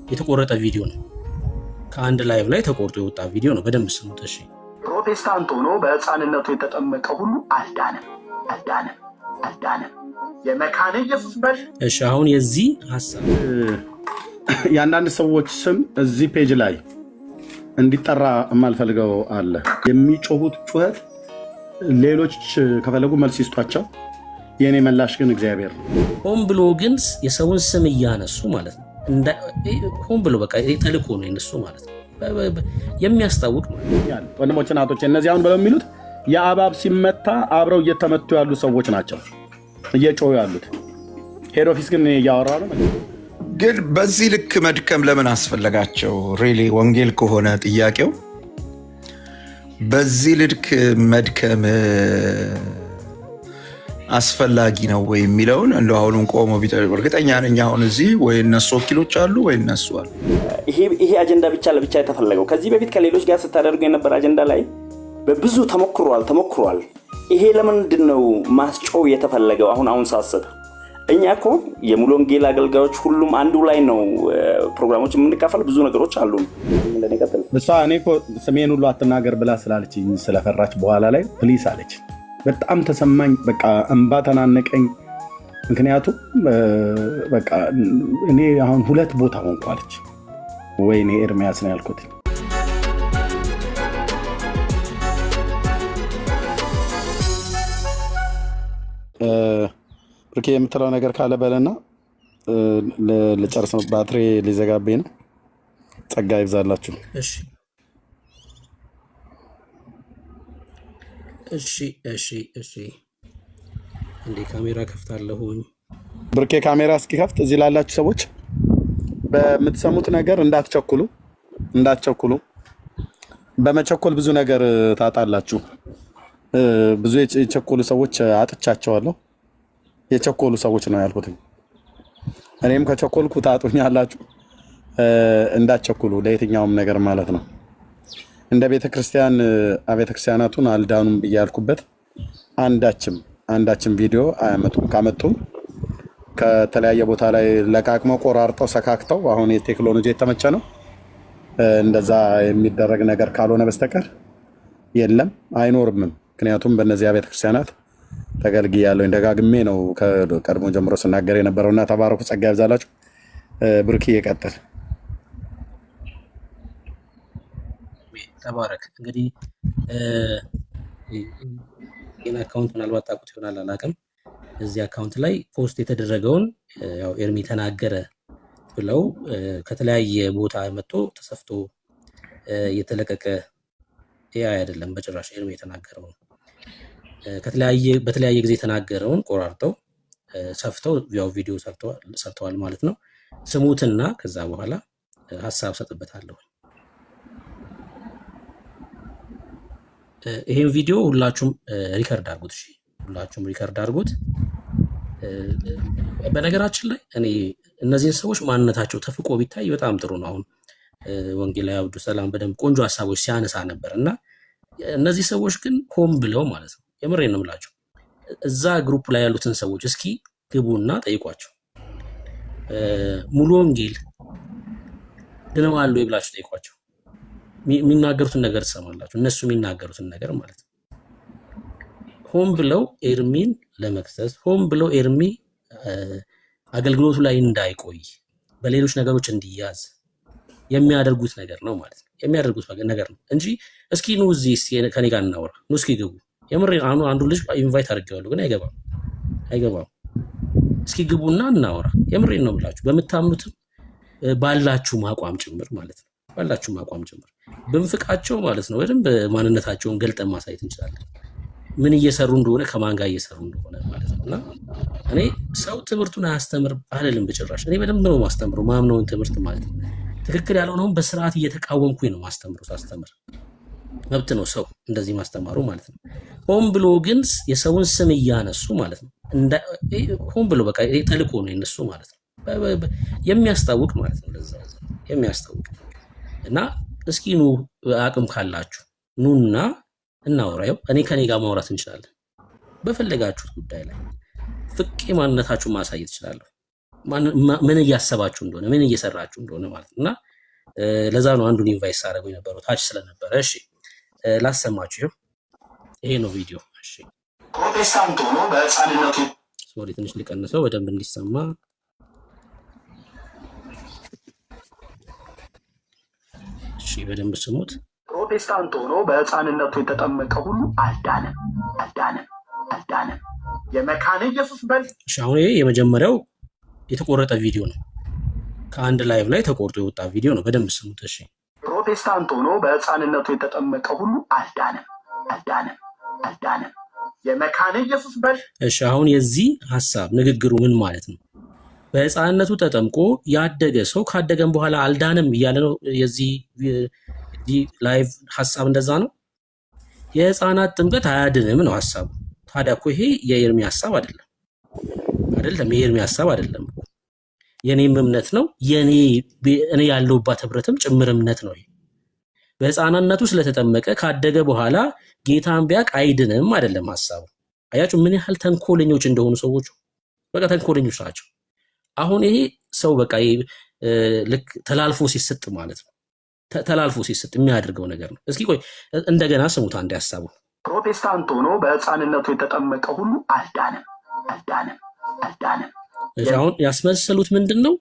የተቆረጠ ቪዲዮ ነው። ከአንድ ላይቭ ላይ ተቆርጦ የወጣ ቪዲዮ ነው። በደንብ ስሙት እሺ። ፕሮቴስታንት ሆኖ በሕፃንነቱ የተጠመቀ ሁሉ አልዳንም። የመካነ ኢየሱስ እሺ። አሁን የዚህ ሐሳብ የአንዳንድ ሰዎች ስም እዚህ ፔጅ ላይ እንዲጠራ የማልፈልገው አለ። የሚጮሁት ጩኸት ሌሎች ከፈለጉ መልስ ይስጧቸው። የኔ መላሽ ግን እግዚአብሔር ነው። ሆን ብሎ ግን የሰውን ስም እያነሱ ማለት ነው። ሆን ብሎ በቃ ተልኮ ነው የነሱ ማለት ነው። የሚያስታውቅ ማለት ወንድሞች እናቶች፣ እነዚህ አሁን ብለው የሚሉት የአባብ ሲመታ አብረው እየተመቱ ያሉ ሰዎች ናቸው እየጮሁ ያሉት። ሄድ ኦፊስ ግን እያወራ ነው። ግን በዚህ ልክ መድከም ለምን አስፈለጋቸው? ሪሊ ወንጌል ከሆነ ጥያቄው በዚህ ልክ መድከም አስፈላጊ ነው ወይ የሚለውን እንደ አሁኑን ቆሞ ቢጠይቁ እርግጠኛ ነኝ። አሁን እዚህ ወይ እነሱ ወኪሎች አሉ ወይ እነሱ አሉ። ይሄ አጀንዳ ብቻ ለብቻ የተፈለገው ከዚህ በፊት ከሌሎች ጋር ስታደርጉ የነበረ አጀንዳ ላይ በብዙ ተሞክሯል። ይሄ ለምንድን ነው ማስጮው የተፈለገው? አሁን ሳስብ እኛ እኮ የሙሉ ወንጌል አገልጋዮች ሁሉም አንዱ ላይ ነው ፕሮግራሞች የምንካፈል ብዙ ነገሮች አሉ። እሷ እኔ እኮ ስሜን ሁሉ አትናገር ብላ ስላለችኝ ስለፈራች በኋላ ላይ ፕሊስ አለች። በጣም ተሰማኝ። በቃ እንባ ተናነቀኝ። ምክንያቱም በቃ እኔ አሁን ሁለት ቦታ ሆንኩ አለች። ወይኔ ኤርሚያስ ነው ያልኩት። ብርኬ የምትለው ነገር ካለ በለና ልጨርስ ነው። ባትሪ ሊዘጋብኝ ነው። ጸጋ ይብዛላችሁ። እሺ እንዴ ካሜራ ከፍታለሁኝ። ብርኬ ካሜራ እስኪከፍት እዚህ ላላችሁ ሰዎች በምትሰሙት ነገር እንዳትቸኩሉ። በመቸኮል ብዙ ነገር ታጣላችሁ። ብዙ የቸኮሉ ሰዎች አጥቻቸዋለሁ። የቸኮሉ ሰዎች ነው ያልኩት። እኔም ከቸኮልኩ ታጡኛላችሁ። እንዳትቸኩሉ ለየትኛውም ነገር ማለት ነው። እንደ ቤተክርስቲያን ቤተክርስቲያናቱን አልዳኑም ብያልኩበት አንዳችም ቪዲዮ አያመጡም። ካመጡም ከተለያየ ቦታ ላይ ለቃቅመው ቆራርጠው ሰካክተው አሁን የቴክኖሎጂ የተመቸ ነው። እንደዛ የሚደረግ ነገር ካልሆነ በስተቀር የለም አይኖርምም። ምክንያቱም በእነዚያ ቤተክርስቲያናት ተገልግያለሁ። ደጋግሜ ነው ከቀድሞ ጀምሮ ስናገር የነበረውና ተባረኩ። ጸጋ ይብዛላችሁ። ብሩክ ይቀጥል። ተባረክ። እንግዲህ ይሄን አካውንት ምናልባት ታውቁት ይሆናል አላውቅም። እዚህ አካውንት ላይ ፖስት የተደረገውን ያው ኤርሚ ተናገረ ብለው ከተለያየ ቦታ መጥቶ ተሰፍቶ የተለቀቀ ኤአይ አይደለም በጭራሽ። ኤርሚ የተናገረው በተለያየ ጊዜ የተናገረውን ቆራርጠው ሰፍተው ያው ቪዲዮ ሰርተዋል ማለት ነው። ስሙትና ከዛ በኋላ ሐሳብ ሰጥበታለሁ። ይሄን ቪዲዮ ሁላችሁም ሪከርድ አድርጉት። እሺ ሁላችሁም ሪከርድ አድርጉት። በነገራችን ላይ እኔ እነዚህን ሰዎች ማንነታቸው ተፍቆ ቢታይ በጣም ጥሩ ነው። አሁን ወንጌላዊ አብዱ ሰላም በደንብ ቆንጆ ሐሳቦች ሲያነሳ ነበር እና እነዚህ ሰዎች ግን ሆን ብለው ማለት ነው፣ የምሬን ነው የምላቸው። እዛ ግሩፕ ላይ ያሉትን ሰዎች እስኪ ግቡና ጠይቋቸው። ሙሉ ወንጌል ድነዋል ወይ ብላችሁ ጠይቋቸው። የሚናገሩትን ነገር ትሰማላችሁ። እነሱ የሚናገሩትን ነገር ማለት ነው። ሆን ብለው ኤርሚን ለመክሰስ፣ ሆን ብለው ኤርሚ አገልግሎቱ ላይ እንዳይቆይ በሌሎች ነገሮች እንዲያዝ የሚያደርጉት ነገር ነው ማለት ነው። የሚያደርጉት ነገር ነው እንጂ እስኪ ኑ እዚህ ከኔ ጋር እናወራ፣ ኑ እስኪ ግቡ። የምሬ አንዱ ልጅ ኢንቫይት አድርጌዋለሁ ግን አይገባም። እስኪ ግቡና እናወራ። የምሬን ነው ብላችሁ በምታምኑትም ባላችሁ አቋም ጭምር ማለት ነው። ባላችሁ አቋም ጭምር ብንፍቃቸው ማለት ነው በደንብ ማንነታቸውን ገልጠን ማሳየት እንችላለን። ምን እየሰሩ እንደሆነ ከማን ጋር እየሰሩ እንደሆነ ማለት ነውና እኔ ሰው ትምህርቱን አያስተምር አይደለም በጭራሽ። እኔ በደንብ ነው ማስተምረው ማምነውን ትምህርት ማለት ነው። ትክክል ያልሆነውን በስርዓት እየተቃወምኩኝ ነው ማስተምረው። ሳስተምር መብት ነው ሰው እንደዚህ ማስተማሩ ማለት ነው። ሆን ብሎ ግን የሰውን ስም እያነሱ ማለት ነው። ሆን ብሎ በቃ ተልኮ ነው የነሱ ማለት ነው። የሚያስታውቅ ማለት ነው። ለዛ የሚያስታውቅ እና እስኪ ኑ አቅም ካላችሁ ኑና እናወራው። እኔ ከኔ ጋር ማውራት እንችላለን። በፈለጋችሁት ጉዳይ ላይ ፍቄ ማንነታችሁን ማሳየት እችላለሁ። ምን እያሰባችሁ እንደሆነ ምን እየሰራችሁ እንደሆነ ማለት እና ለዛ ነው አንዱን ኢንቫይስ አደረገው የነበረው ታች ስለነበረ። እሺ ላሰማችሁ። ይሄ ነው ቪዲዮ። እሺ ፕሮቴስታንት ሆኖ በህፃንነቱ ሶሪ ትንሽ ሊቀንሰው በደንብ እንዲሰማ። እሺ በደንብ ስሙት። ፕሮቴስታንት ሆኖ በህፃንነቱ የተጠመቀ ሁሉ አልዳንም። የመካነ ኢየሱስ በል። እሺ አሁን ይሄ የመጀመሪያው የተቆረጠ ቪዲዮ ነው። ከአንድ ላይቭ ላይ ተቆርጦ የወጣ ቪዲዮ ነው። በደንብ ስሙት። እሺ ፕሮቴስታንት ሆኖ በህፃንነቱ የተጠመቀ ሁሉ አልዳንም። የመካነ ኢየሱስ በል። እሺ አሁን የዚህ ሐሳብ ንግግሩ ምን ማለት ነው? በህፃንነቱ ተጠምቆ ያደገ ሰው ካደገም በኋላ አልዳንም እያለ ነው። የዚህ ላይቭ ሐሳብ እንደዛ ነው። የህፃናት ጥምቀት አያድንም ነው ሐሳቡ። ታዲያ እኮ ይሄ የኤርሚ ሐሳብ አይደለም። የኤርሚ ሐሳብ አይደለም። የኔም እምነት ነው። እኔ ያለሁባት ህብረትም ጭምር እምነት ነው። በህፃንነቱ ስለተጠመቀ ካደገ በኋላ ጌታን ቢያቅ አይድንም አይደለም ሐሳቡ። አያችሁ ምን ያህል ተንኮለኞች እንደሆኑ ሰዎቹ። በቃ ተንኮለኞች ናቸው። አሁን ይሄ ሰው በቃ ልክ ተላልፎ ሲሰጥ ማለት ነው። ተላልፎ ሲሰጥ የሚያደርገው ነገር ነው። እስኪ ቆይ እንደገና ስሙት አንድ ሐሳቡ። ፕሮቴስታንት ሆኖ በህፃንነቱ የተጠመቀ ሁሉ አልዳንም። አሁን ያስመሰሉት ምንድን ነው?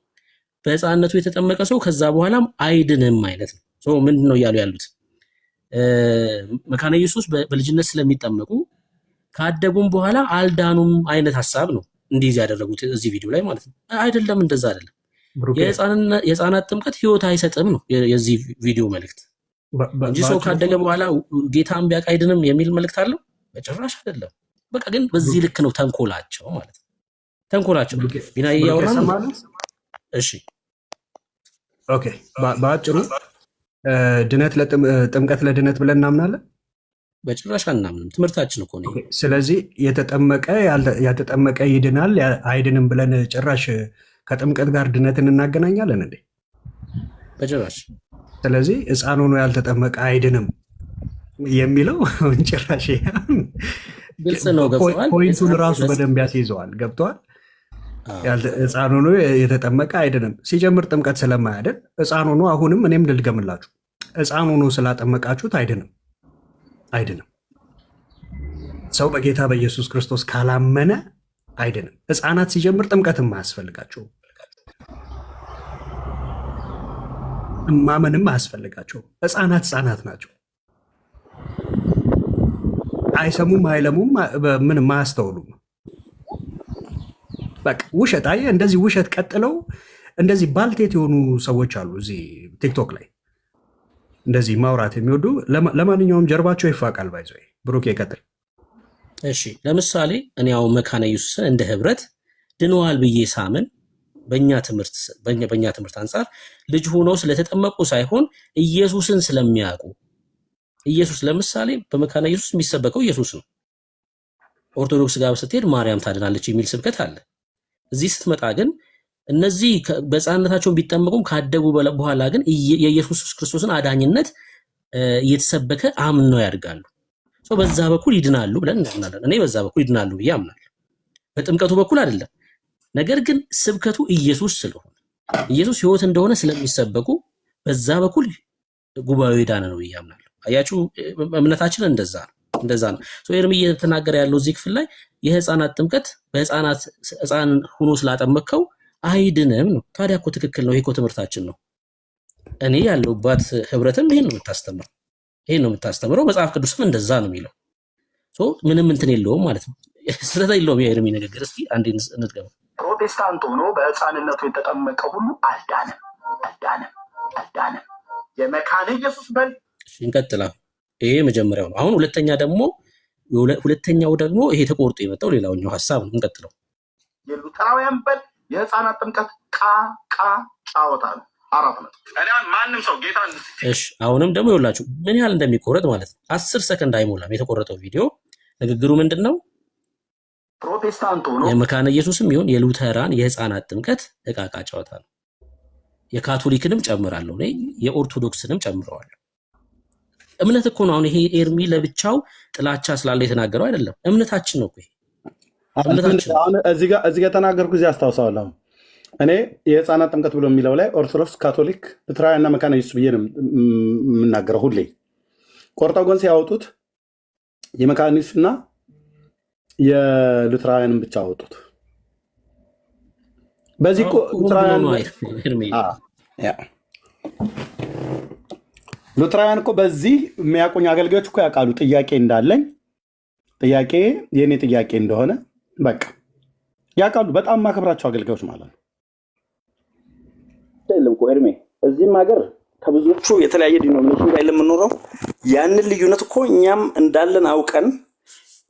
በህፃንነቱ የተጠመቀ ሰው ከዛ በኋላም አይድንም አይነት ነው። ምንድን ነው እያሉ ያሉት? መካነ ኢየሱስ በልጅነት ስለሚጠመቁ ካደጉም በኋላ አልዳኑም አይነት ሐሳብ ነው እንዲህ ያደረጉት እዚህ ቪዲዮ ላይ ማለት ነው። አይደለም፣ እንደዛ አይደለም። የህፃናት ጥምቀት ህይወት አይሰጥም ነው የዚህ ቪዲዮ መልእክት እንጂ ሰው ካደገ በኋላ ጌታን ቢያውቅ አይድንም የሚል መልእክት አለው? በጭራሽ አይደለም። በቃ ግን በዚህ ልክ ነው ተንኮላቸው ማለት ነው። ተንኮላቸው ቢና እያወራ ነው። እሺ ኦኬ። በአጭሩ ድነት ጥምቀት ለድነት ብለን እናምናለን? በጭራሽ አናምንም። ትምህርታችን እኮ ነው። ስለዚህ ያልተጠመቀ ይድናል አይድንም ብለን ጭራሽ ከጥምቀት ጋር ድነትን እናገናኛለን እንዴ? በጭራሽ። ስለዚህ ሕፃን ሆኖ ያልተጠመቀ አይድንም የሚለው ጭራሽ ግልጽ ነው። ገብተዋል። ፖይንቱን ራሱ በደንብ ያስይዘዋል። ገብተዋል። ሕፃን ሆኖ የተጠመቀ አይድንም ሲጀምር ጥምቀት ስለማያድን ሕፃን ሆኖ አሁንም እኔም ልድገምላችሁ፣ ሕፃን ሆኖ ስላጠመቃችሁት አይድንም። ሰው በጌታ በኢየሱስ ክርስቶስ ካላመነ አይድንም። ሕፃናት ሲጀምር ጥምቀትም አያስፈልጋቸውም፣ ማመንም አያስፈልጋቸውም። ሕፃናት ናቸው። አይሰሙም፣ አይለሙም፣ ምንም አያስተውሉም። በቃ ውሸት። አየህ፣ እንደዚህ ውሸት ቀጥለው እንደዚህ ባልቴት የሆኑ ሰዎች አሉ እዚህ ቲክቶክ ላይ እንደዚህ ማውራት የሚወዱ። ለማንኛውም ጀርባቸው ይፋቃል። ባይዘ ብሩክ ይቀጥል። እሺ ለምሳሌ እኔ ያው መካነ ኢየሱስን እንደ ህብረት ድነዋል ብዬ ሳምን በእኛ ትምህርት አንጻር ልጅ ሆነው ስለተጠመቁ ሳይሆን ኢየሱስን ስለሚያውቁ። ኢየሱስ ለምሳሌ በመካነ ኢየሱስ የሚሰበከው ኢየሱስ ነው። ኦርቶዶክስ ጋር ስትሄድ ማርያም ታድናለች የሚል ስብከት አለ። እዚህ ስትመጣ ግን እነዚህ በሕፃንነታቸውን ቢጠመቁም ካደጉ በኋላ ግን የኢየሱስ ክርስቶስን አዳኝነት እየተሰበከ አምነው ያድጋሉ። በዛ በኩል ይድናሉ ብለን እናምናለን። እኔ በዛ በኩል ይድናሉ ብዬ አምናለሁ። በጥምቀቱ በኩል አይደለም። ነገር ግን ስብከቱ ኢየሱስ ስለሆነ ኢየሱስ ሕይወት እንደሆነ ስለሚሰበኩ በዛ በኩል ጉባኤው የዳነ ነው ብዬ አምናለሁ። አያችሁ፣ እምነታችን እንደዛ ነው። ኤርሚ እየተናገረ ያለው እዚህ ክፍል ላይ የህፃናት ጥምቀት ህፃን ሆኖ ስላጠመቅከው አይድንም ነው። ታዲያ እኮ ትክክል ነው። ይሄ እኮ ትምህርታችን ነው። እኔ ያለሁባት ህብረትም ይሄን ነው የምታስተምረው። መጽሐፍ ቅዱስም እንደዛ ነው የሚለው። ምንም እንትን የለውም ማለት ነው። ስህተት የለውም የኤርሚ ንግግር። እስኪ አንዴ እንድገመው። ፕሮቴስታንት ሆኖ በህፃንነቱ የተጠመቀ ሁሉ አልዳንም። የመካነ ኢየሱስ በል። እንቀጥላ። ይሄ መጀመሪያው ነው። አሁን ሁለተኛው ደግሞ ይሄ ተቆርጦ የመጣው ሌላኛው ሐሳብ ነው። እንቀጥለው። የሉተራውያን በል የህፃናት ጥምቀት ጫወታ ነው። 4 ነጥብ። ማንም ሰው ጌታ እሺ፣ አሁንም ደግሞ ይኸውላችሁ ምን ያህል እንደሚቆረጥ ማለት ነው። 10 ሰከንድ አይሞላም የተቆረጠው ቪዲዮ። ንግግሩ ምንድን ነው? ፕሮቴስታንት ሆኖ የመካነ ኢየሱስም ይሁን የሉተራን የህፃናት ጥምቀት እቃቃ ጨዋታ ነው። የካቶሊክንም ጨምራለሁ እኔ የኦርቶዶክስንም ጨምረዋለሁ። እምነት እኮ ነው። አሁን ይሄ ኤርሚ ለብቻው ጥላቻ ስላለ የተናገረው አይደለም። እምነታችን ነው። ይሄ እዚህ ጋር ተናገርኩ። እዚህ አስታውሳለሁ። እኔ የህፃናት ጥምቀት ብሎ የሚለው ላይ ኦርቶዶክስ፣ ካቶሊክ፣ ሉትራውያንና መካነ ኢየሱስ ብዬ ነው የምናገረው ሁሌ። ቆርጠው ግን ሲያወጡት የመካነ ኢየሱስና የሉትራውያንን ብቻ አወጡት። በዚህ እኮ ሉትራውያን እኮ በዚህ የሚያውቁኝ አገልጋዮች እኮ ያውቃሉ ጥያቄ እንዳለኝ፣ ጥያቄ የእኔ ጥያቄ እንደሆነ በቃ ያውቃሉ። በጣም ማከብራቸው አገልጋዮች ማለት ነው። ኤርሜ እዚህም ሀገር ከብዙዎቹ የተለያየ ዲኖሚኔሽን ላይ ለምንኖረው ያንን ልዩነት እኮ እኛም እንዳለን አውቀን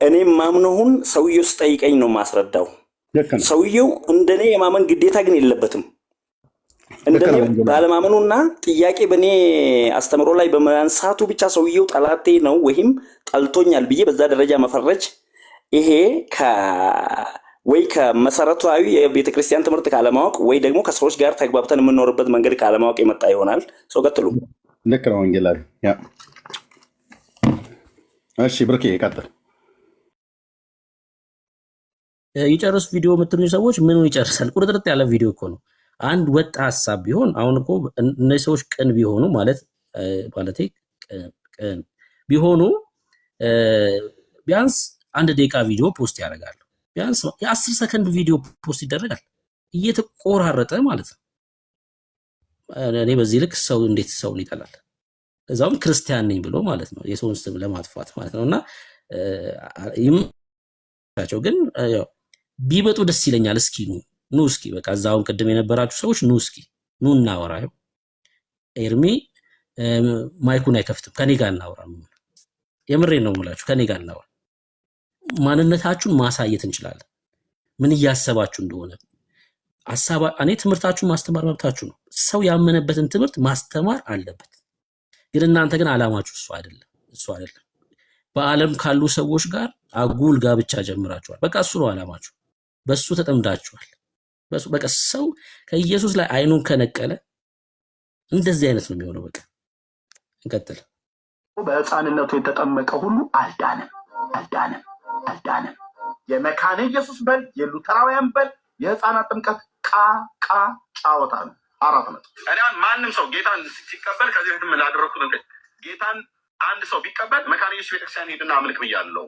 እኔም ማምነውን ሰውየው ስጠይቀኝ ነው ማስረዳው። ሰውየው እንደኔ የማመን ግዴታ ግን የለበትም። እንደኔ ባለማመኑና ጥያቄ በኔ አስተምሮ ላይ በማንሳቱ ብቻ ሰውየው ጠላቴ ነው ወይም ጠልቶኛል ብዬ በዛ ደረጃ መፈረጅ ይሄ ወይ ከመሰረታዊ የቤተ ክርስቲያን ትምህርት ካለማወቅ ወይ ደግሞ ከሰዎች ጋር ተግባብተን የምንኖርበት መንገድ ካለማወቅ የመጣ ይሆናል። ሰው ቀጥሉ። ልክ ነው ወንጌላዊ። እሺ ብርኬ ይቀጥል። ይጨርስ ቪዲዮ የምትሉኝ ሰዎች ምኑ ይጨርሳል? ቁርጥርጥ ያለ ቪዲዮ እኮ ነው። አንድ ወጥ ሀሳብ ቢሆን አሁን እኮ እነዚህ ሰዎች ቅን ቢሆኑ ማለት ቅን ቢሆኑ ቢያንስ 1 ደቂቃ ቪዲዮ ፖስት ያደርጋሉ። ቢያንስ የ10 ሰከንድ ቪዲዮ ፖስት ይደረጋል እየተቆራረጠ ማለት ነው። እኔ በዚህ ልክ ሰው እንዴት ሰውን ይጠላል? እዛውም ክርስቲያን ነኝ ብሎ ማለት ነው፣ የሰውን ስም ለማጥፋት ማለት ነውና ይምታቸው። ግን ቢመጡ ደስ ይለኛል። እስኪ ኑ እስኪ በቃ እዛውም ቅድም የነበራችሁ ሰዎች ኑ እስኪ ኑ እናወራ። ኤርሚ ማይኩን አይከፍትም፣ ከኔ ጋር እናወራ። የምሬን ነው የምላችሁ፣ ከኔ ጋር እናወራ። ማንነታችሁን ማሳየት እንችላለን፣ ምን እያሰባችሁ እንደሆነ እኔ ትምህርታችሁን ማስተማር መብታችሁ ነው። ሰው ያመነበትን ትምህርት ማስተማር አለበት። ግን እናንተ ግን አላማችሁ እሱ አይደለም። በዓለም ካሉ ሰዎች ጋር አጉል ጋብቻ ጀምራችኋል። በቃ እሱ ነው አላማችሁ። በሱ ተጠምዳችኋል። በቃ ሰው ከኢየሱስ ላይ አይኑን ከነቀለ እንደዚህ አይነት ነው የሚሆነው። በቃ እንቀጥል። በሕፃንነቱ የተጠመቀ ሁሉ አልዳንም። የመካነ ኢየሱስ በል የሉተራውያን በል የሕፃናት ጥምቀት ቃ ጫወታ ነው። 4 ነጥብ። እኔ ማንም ሰው ጌታን ሲቀበል ከዚህ በፊት ላደረኩት ጌታን አንድ ሰው ቢቀበል መካነ ኢየሱስ ቤተክርስቲያን ሄድና አምልክ ብያለሁ።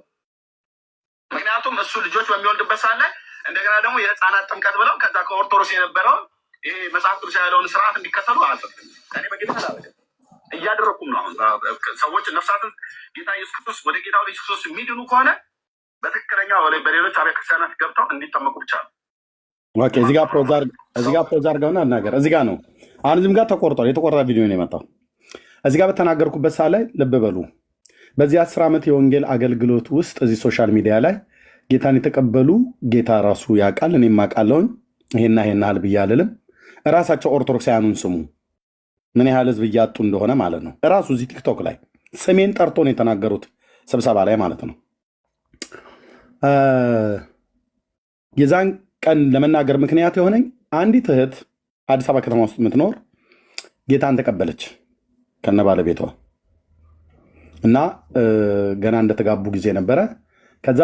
ምክንያቱም እሱ ልጆች በሚወልድበት ሰዓት ላይ እንደገና ደግሞ የሕፃናት ጥምቀት ብለው ከዛ ከኦርቶዶክስ የነበረውን ይሄ መጽሐፍ ቅዱስ ያለውን ስርዓት እንዲከተሉ አልፈልግም። እኔ በጌታ አላደረግም እያደረኩም ነው። አሁን ሰዎች ነፍሳትን ጌታ ኢየሱስ ክርስቶስ ወደ ጌታ ወደ ኢየሱስ ክርስቶስ የሚድኑ ከሆነ በትክክለኛ በሌሎች አብያተ ክርስቲያናት ገብተው እንዲጠመቁ ብቻ ነው። ኦኬ፣ እዚህ ጋር ፖዝ አድርገውና እናገር። እዚህ ጋር ነው አሁን እዚህም ጋር ተቆርጧል። የተቆረጠ ቪዲዮ ነው የመጣው። እዚህ ጋር በተናገርኩበት ሰዓት ላይ ልብ በሉ። በዚህ 10 ዓመት የወንጌል አገልግሎት ውስጥ እዚህ ሶሻል ሚዲያ ላይ ጌታን የተቀበሉ ጌታ ራሱ ያውቃል፣ እኔም አውቃለሁኝ። ይሄና ያህል ብዬ አልልም። እራሳቸው ኦርቶዶክሳውያኑን ስሙ ምን ያህል ህዝብ እያጡ እንደሆነ ማለት ነው። እራሱ እዚህ ቲክቶክ ላይ ስሜን ጠርቶ ነው የተናገሩት፣ ስብሰባ ላይ ማለት ነው። የዛን ቀን ለመናገር ምክንያት የሆነኝ አንዲት እህት አዲስ አበባ ከተማ ውስጥ የምትኖር ጌታን ተቀበለች ከነ ባለቤቷ እና ገና እንደተጋቡ ጊዜ ነበረ። ከዛ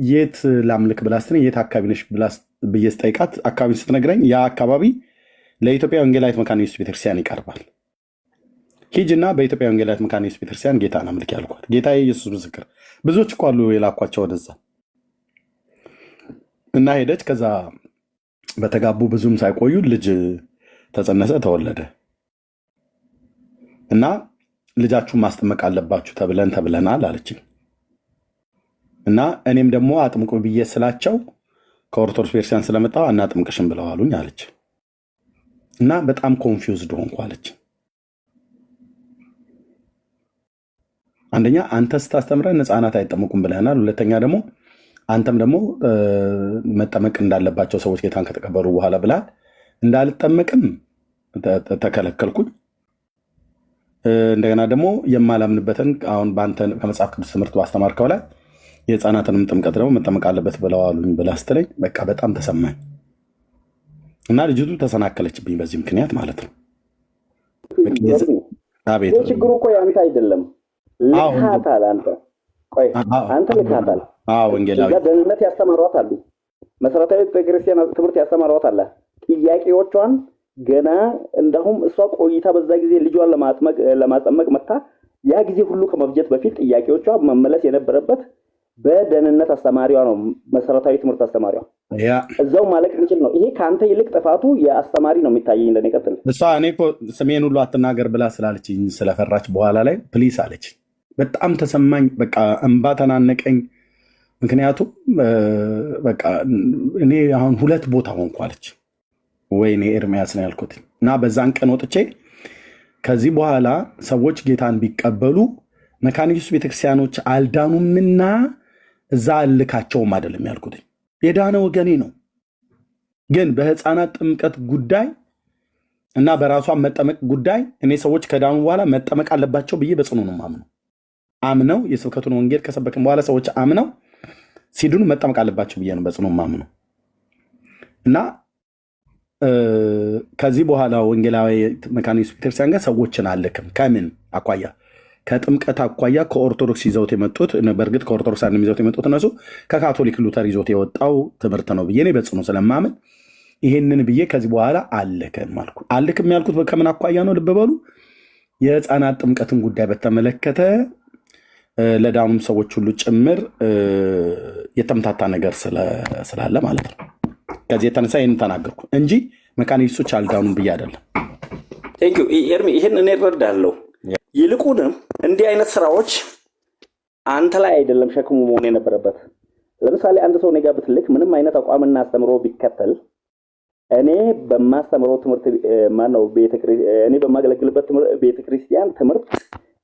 የት ላምልክ ብላ ስትለኝ የት አካባቢ ነሽ ብዬ ስጠይቃት አካባቢ ስትነግረኝ ያ አካባቢ ለኢትዮጵያ ወንጌላዊት መካነ ኢየሱስ ቤተክርስቲያን ይቀርባል፣ ሂጅና በኢትዮጵያ ወንጌላዊት መካነ ኢየሱስ ቤተክርስቲያን ጌታን አምልክ ያልኳት። ጌታ የኢየሱስ ምስክር፣ ብዙዎች እኮ አሉ የላኳቸው ወደዛ እና ሄደች። ከዛ በተጋቡ ብዙም ሳይቆዩ ልጅ ተጸነሰ፣ ተወለደ እና ልጃችሁን ማስጠመቅ አለባችሁ ተብለናል አለችኝ። እና እኔም ደግሞ አጥምቁ ብዬ ስላቸው ከኦርቶዶክስ ቤተክርስቲያን ስለመጣሁ አናጥምቅሽም ብለዋሉኝ አለች። እና በጣም ኮንፊውዝድ ሆንኩ አለች። አንደኛ አንተ ስታስተምረን ሕፃናት አይጠመቁም ብለናል። ሁለተኛ ደግሞ አንተም ደግሞ መጠመቅ እንዳለባቸው ሰዎች ጌታን ከተቀበሉ በኋላ ብላል። እንዳልጠመቅም ተከለከልኩኝ። እንደገና ደግሞ የማላምንበትን አሁን በአንተ ከመጽሐፍ ቅዱስ ትምህርት ባስተማርከው ላይ የሕፃናትንም ጥምቀት ደግሞ መጠመቅ አለበት ብለዋሉኝ ብላ ስትለኝ በቃ በጣም ተሰማኝ እና ልጅቱ ተሰናከለችብኝ በዚህ ምክንያት ማለት ነው። አቤት ችግሩ እኮ ያንተ አይደለም፣ ልካታል። አንተ ልካታል። ወንጌላዊ ደህንነት ያስተማሯት አሉ፣ መሰረታዊ ቤተክርስቲያን ትምህርት ያስተማሯት አለ። ጥያቄዎቿን ገና እንደውም እሷ ቆይታ በዛ ጊዜ ልጇን ለማጥመቅ መታ ያ ጊዜ ሁሉ ከመፍጀት በፊት ጥያቄዎቿ መመለስ የነበረበት በደህንነት አስተማሪዋ ነው። መሰረታዊ ትምህርት አስተማሪዋ እዛው ማለቅ እንችል ነው። ይሄ ከአንተ ይልቅ ጥፋቱ የአስተማሪ ነው የሚታየኝ። ለኔ ቀጥል። እሷ እኔ እኮ ስሜን ሁሉ አትናገር ብላ ስላለችኝ ስለፈራች በኋላ ላይ ፕሊስ አለች። በጣም ተሰማኝ። በቃ እንባ ተናነቀኝ። ምክንያቱም በቃ እኔ አሁን 2 ቦታ ሆንኩ አለች። ወይኔ ኤርሚያስ ነው ያልኩት። እና በዛን ቀን ወጥቼ ከዚህ በኋላ ሰዎች ጌታን ቢቀበሉ መካነ ኢየሱስ ቤተክርስቲያኖች አልዳኑምና እዛ አልካቸውም አይደለም ያልኩት። የዳነ ወገኔ ነው። ግን በህፃናት ጥምቀት ጉዳይ እና በራሷ መጠመቅ ጉዳይ እኔ ሰዎች ከዳኑ በኋላ መጠመቅ አለባቸው ብዬ በጽኑ ነው ማምነው። አምነው የስብከቱን ወንጌል ከሰበክን በኋላ ሰዎች አምነው ሲድኑ መጠመቅ አለባቸው ብዬ ነው በጽኑ ማምነው። እና ከዚህ በኋላ ወንጌላዊ መካነ ኢየሱስ ቤተክርስቲያን ጋር ሰዎችን አልክም። ከምን አኳያ? ከጥምቀት አኳያ ከኦርቶዶክስ ይዘውት የመጡት በእርግጥ ከኦርቶዶክስ አንድም ይዘውት የመጡት እነሱ ከካቶሊክ ሉተር ይዞት የወጣው ትምህርት ነው ብዬ እኔ በጽኑ ስለማምን ይሄንን ብዬ ከዚህ በኋላ አልክም አልኩ። አልክም ያልኩት ከምን አኳያ ነው? ልብ በሉ። የህፃናት ጥምቀትን ጉዳይ በተመለከተ ለዳኑም ሰዎች ሁሉ ጭምር የተምታታ ነገር ስላለ ማለት ነው። ከዚህ የተነሳ ይህን ተናገርኩ እንጂ መካነ ኢየሱሶች አልዳኑም ብዬ አይደለም። ቴንኪው ኤርሚ፣ ይህን እኔ እረዳለሁ። ይልቁንም እንዲህ አይነት ስራዎች አንተ ላይ አይደለም ሸክሙ መሆን የነበረበት። ለምሳሌ አንድ ሰው እኔ ጋር ብትልክ ምንም አይነት አቋምና አስተምሮ ቢከተል እኔ በማስተምረው ትምህርት እኔ በማገለግልበት ቤተክርስቲያን ትምህርት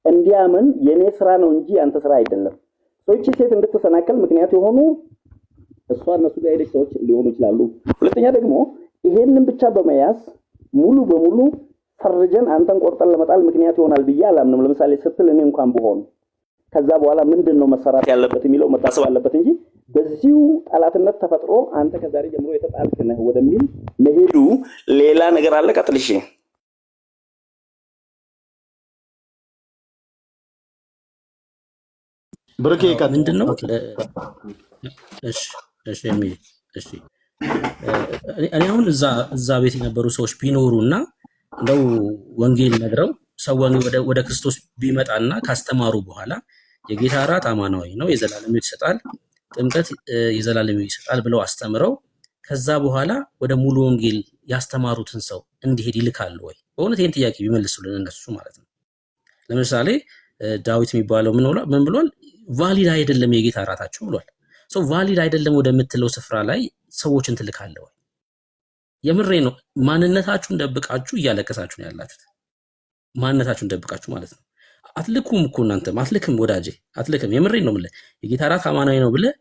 እንዲያምን የኔ ስራ ነው እንጂ አንተ ስራ አይደለም። ሰዎች ሴት እንድትሰናከል ምክንያት የሆኑ እሷ እነሱ ጋር ሄደች ሰዎች ሊሆኑ ይችላሉ። ሁለተኛ ደግሞ ይሄንን ብቻ በመያዝ ሙሉ በሙሉ ፈርጀን አንተን ቆርጠን ለመጣል ምክንያት ይሆናል ብዬ አላምንም። ለምሳሌ ስትል እኔ እንኳን ብሆን ከዛ በኋላ ምንድነው መሰራት ያለበት የሚለው መታሰብ አለበት እንጂ በዚሁ ጠላትነት ተፈጥሮ አንተ ከዛሬ ጀምሮ የተጣልክ ነህ ወደሚል መሄዱ ሌላ ነገር አለ። ቀጥልሽ። ብርኬ ምንድነው? እሺ እኔ አሁን እዛ ቤት የነበሩ ሰዎች ቢኖሩ እና እንደው ወንጌል ነግረው ሰው ወደ ክርስቶስ ቢመጣና ካስተማሩ በኋላ የጌታ እራት አማናዊ ነው፣ የዘላለም ሕይወት ይሰጣል፣ ጥምቀት የዘላለም ሕይወት ይሰጣል ብለው አስተምረው ከዛ በኋላ ወደ ሙሉ ወንጌል ያስተማሩትን ሰው እንዲሄድ ይልካሉ ወይ? በእውነት ይህን ጥያቄ ቢመልሱልን እነሱ ማለት ነው። ለምሳሌ ዳዊት የሚባለው ምን ብሏል? ቫሊድ አይደለም የጌታ እራታቸው ብሏል። ሰው ቫሊድ አይደለም ወደምትለው ስፍራ ላይ ሰዎችን ትልካለህ ወይ? የምሬ ነው። ማንነታችሁን ደብቃችሁ እያለቀሳችሁ ነው ያላችሁት። ማንነታችሁን ደብቃችሁ ማለት ነው። አትልኩም እኮ እናንተም አትልክም፣ ወዳጄ አትልክም። የምሬ ነው የምልህ። የጌታ እራት አማናዊ ነው ብለህ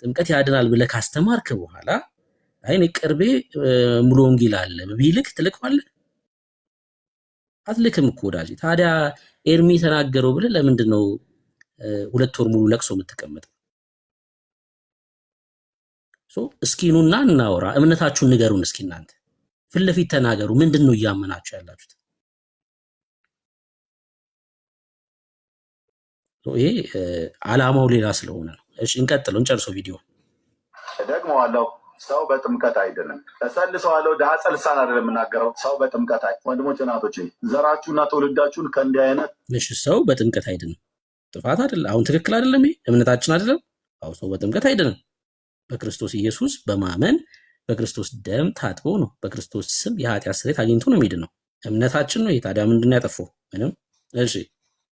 ጥምቀት ያድናል ብለህ ካስተማርክ በኋላ አይኔ ቅርቤ ሙሉ ወንጌል አለ ቢልክ ትልከዋለህ? አትልክም እኮ ወዳጄ። ታዲያ ኤርሚ ተናገረው ብለህ ለምንድን ነው 2 ወር ሙሉ ለቅሶ የምትቀመጠው? እስኪ ኑና እናውራ። እምነታችሁን ንገሩን እስኪ እናንተ ፊት ለፊት ተናገሩ። ምንድን ነው እያመናችሁ ያላችሁት? ይሄ ዓላማው ሌላ ስለሆነ ነው። እሺ እንቀጥለው፣ እንጨርሰው ቪዲዮ። ደግመዋለሁ። ሰው በጥምቀት አይደለም። እሰልሰዋለሁ። ዳጸ ልሳን አይደለም የምናገረው። ሰው በጥምቀት ወንድሞች እናቶች፣ ዘራችሁና ትውልዳችሁን ከእንዲህ አይነት ሰው በጥምቀት አይደለም። ጥፋት አይደለም። አሁን ትክክል አይደለም። ይሄ እምነታችን አይደለም። አዎ ሰው በጥምቀት አይደለም። በክርስቶስ ኢየሱስ በማመን በክርስቶስ ደም ታጥቦ ነው። በክርስቶስ ስም የኃጢአት ስርየት አግኝቶ ነው የሚድን ነው። እምነታችን ነው። ታዲያ ምንድን ነው ያጠፋው? ምንም። እሺ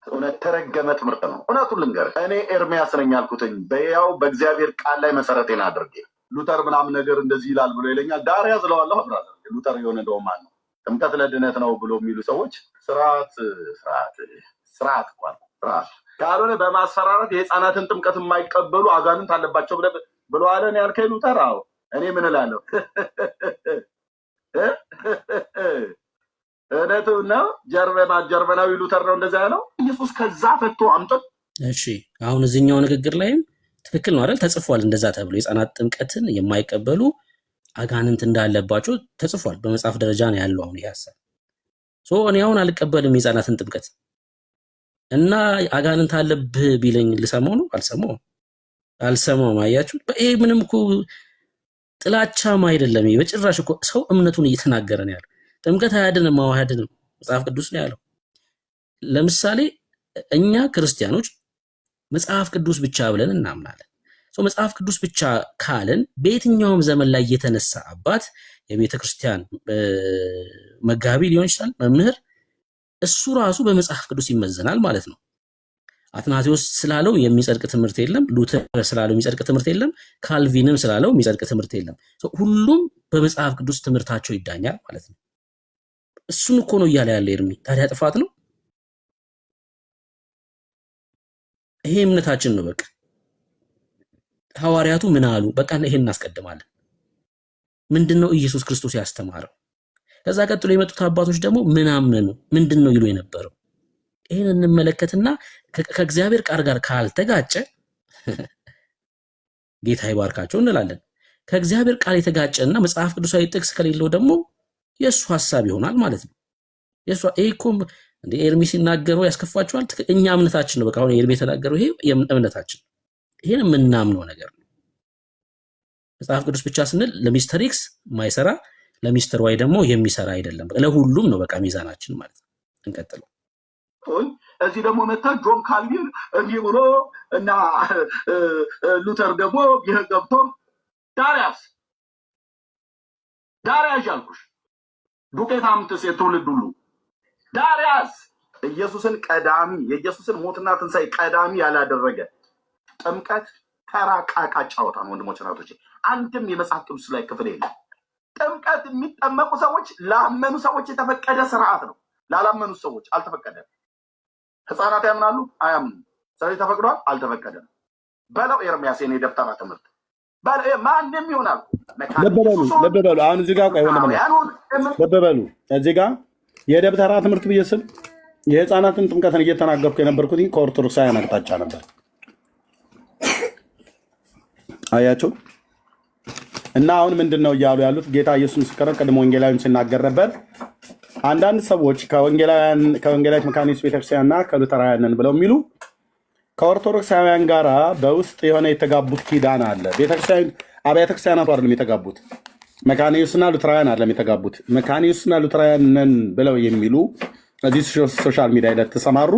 እውነት ተረገመ ትምህርት ነው። እውነቱን ልንገርህ፣ እኔ ኤርሚያስ ነኝ ያልኩትኝ በያው በእግዚአብሔር ቃል ላይ መሰረቴን አድርጌ ሉተር ምናምን ነገር እንደዚህ ይላል ብሎ ይለኛል። ዳር ያዝለዋለሁ። ብራዘር ሉተር የሆነ እንደው ማን ነው ጥምቀት ለድነት ነው ብሎ የሚሉ ሰዎች ስርዓት ካልሆነ በማስፈራራት የህፃናትን ጥምቀት የማይቀበሉ አጋንንት አለባቸው ብሎ አለን ያልከኝ ሉተር። አዎ እኔ ምን እላለሁ? እውነቱ ነው። ጀርመናዊ ሉተር ነው እንደዛ ያለው። ኢየሱስ ከዛ ፈቶ አምጥቶ እሺ አሁን እዚህኛው ንግግር ላይም ትክክል ነው አይደል? ተጽፏል እንደዛ ተብሎ የህፃናት ጥምቀትን የማይቀበሉ አጋንንት እንዳለባቸው ተጽፏል። በመጽሐፍ ደረጃ ነው ያለው አሁን ይሄ ሐሳብ። እኔ አሁን አልቀበልም የህፃናትን ጥምቀት እና አጋንንት አለብህ ቢለኝ ልሰማው ነው? አልሰማውም። አያችሁ፣ ይሄ ምንም እኮ ጥላቻም አይደለም። በጭራሽ እኮ ሰው እምነቱን እየተናገረ ነው ያለው። ጥምቀት አያድንም አያድንም መጽሐፍ ቅዱስ ነው ያለው። ለምሳሌ እኛ ክርስቲያኖች መጽሐፍ ቅዱስ ብቻ ብለን እናምናለን። መጽሐፍ ቅዱስ ብቻ ካለን በየትኛውም ዘመን ላይ የተነሳ አባት የቤተ ክርስቲያን መጋቢ ሊሆን ይችላል፣ መምህር፣ እሱ ራሱ በመጽሐፍ ቅዱስ ይመዘናል ማለት ነው። አትናቴዎስ ስላለው የሚጸድቅ ትምህርት የለም፣ ሉተር ስላለው የሚጸድቅ ትምህርት የለም፣ ካልቪንም ስላለው የሚጸድቅ ትምህርት የለም። ሁሉም በመጽሐፍ ቅዱስ ትምህርታቸው ይዳኛል ማለት ነው። እሱን እኮ ነው እያለ ያለ ኤርሚ። ታዲያ ጥፋት ነው? ይሄ እምነታችን ነው። በቃ ሐዋርያቱ ምን አሉ? በቃ ይሄን እናስቀድማለን። ምንድነው ኢየሱስ ክርስቶስ ያስተማረው? ከዛ ቀጥሎ የመጡት አባቶች ደግሞ ምን አመኑ? ምንድነው ይሉ የነበረው? ይሄን እንመለከትና ከእግዚአብሔር ቃል ጋር ካልተጋጨ ጌታ ይባርካቸው እንላለን። ከእግዚአብሔር ቃል የተጋጨና መጽሐፍ ቅዱሳዊ ጥቅስ ከሌለው ደግሞ የእሱ ሐሳብ ይሆናል ማለት ነው። የእሱ ይሄ እኮ እንደ ኤርሚ ሲናገረው ያስከፋቸዋል። እኛ እምነታችን ነው። በቃ አሁን ኤርሚ የተናገረው ይሄ እምነታችን፣ ይሄን የምናምነው ነገር ነው። መጽሐፍ ቅዱስ ብቻ ስንል ለሚስተር ኤክስ ማይሰራ ለሚስተር ዋይ ደግሞ የሚሰራ አይደለም። ለሁሉም ነው በቃ ሚዛናችን ማለት ነው። እንቀጥለው። እዚህ ደግሞ መታ ጆን ካልቪን እንዲህ ብሎ እና ሉተር ደግሞ ይህ ገብቶ ዳሪያስ አልኩሽ ዱቄት አምጥስ የትውልድ ሁሉ ዳሪያስ ኢየሱስን ቀዳሚ የኢየሱስን ሞትና ትንሣኤ ቀዳሚ ያላደረገ ጥምቀት ተራ ቃቃ ጫወታ ነው። ወንድሞች እናቶች፣ አንድም የመጽሐፍ ቅዱስ ላይ ክፍል የለም። ጥምቀት የሚጠመቁ ሰዎች ላመኑ ሰዎች የተፈቀደ ስርዓት ነው። ላላመኑ ሰዎች አልተፈቀደም። ህፃናት ያምናሉ አያምኑ። ስለዚህ ተፈቅዷል አልተፈቀደም በለው። ኤርሚያስ የኔ ደብተራ ትምህርት ማንም ይሆናል። ልብ በሉ። አሁን እዚህ ጋር ቆይ ልብ በሉ። እዚህ ጋር የደብተራ ትምህርት ብዬ ስል የህፃናትን ጥምቀትን እየተናገርኩ የነበርኩት ከኦርቶዶክሳውያን አቅጣጫ ነበር። አያችሁ። እና አሁን ምንድነው እያሉ ያሉት? ጌታ ኢየሱስ ምስክር ነው። ቀድሞ ወንጌላዊም ሲናገር ነበር። አንዳንድ ሰዎች ከወንጌላዊት መካነ ኢየሱስ ቤተክርስቲያንና ከሉተራውያን ብለው የሚሉ ከኦርቶዶክሳውያን ጋራ በውስጥ የሆነ የተጋቡት ኪዳን አለ። ቤተክርስቲያን አብያተ ክርስቲያናቱ አይደለም የተጋቡት፣ መካነ ኢየሱስና ሉተራውያን አይደለም የተጋቡት። መካነ ኢየሱስና ሉተራውያን ነን ብለው የሚሉ እዚህ ሶሻል ሚዲያ ላይ ተሰማሩ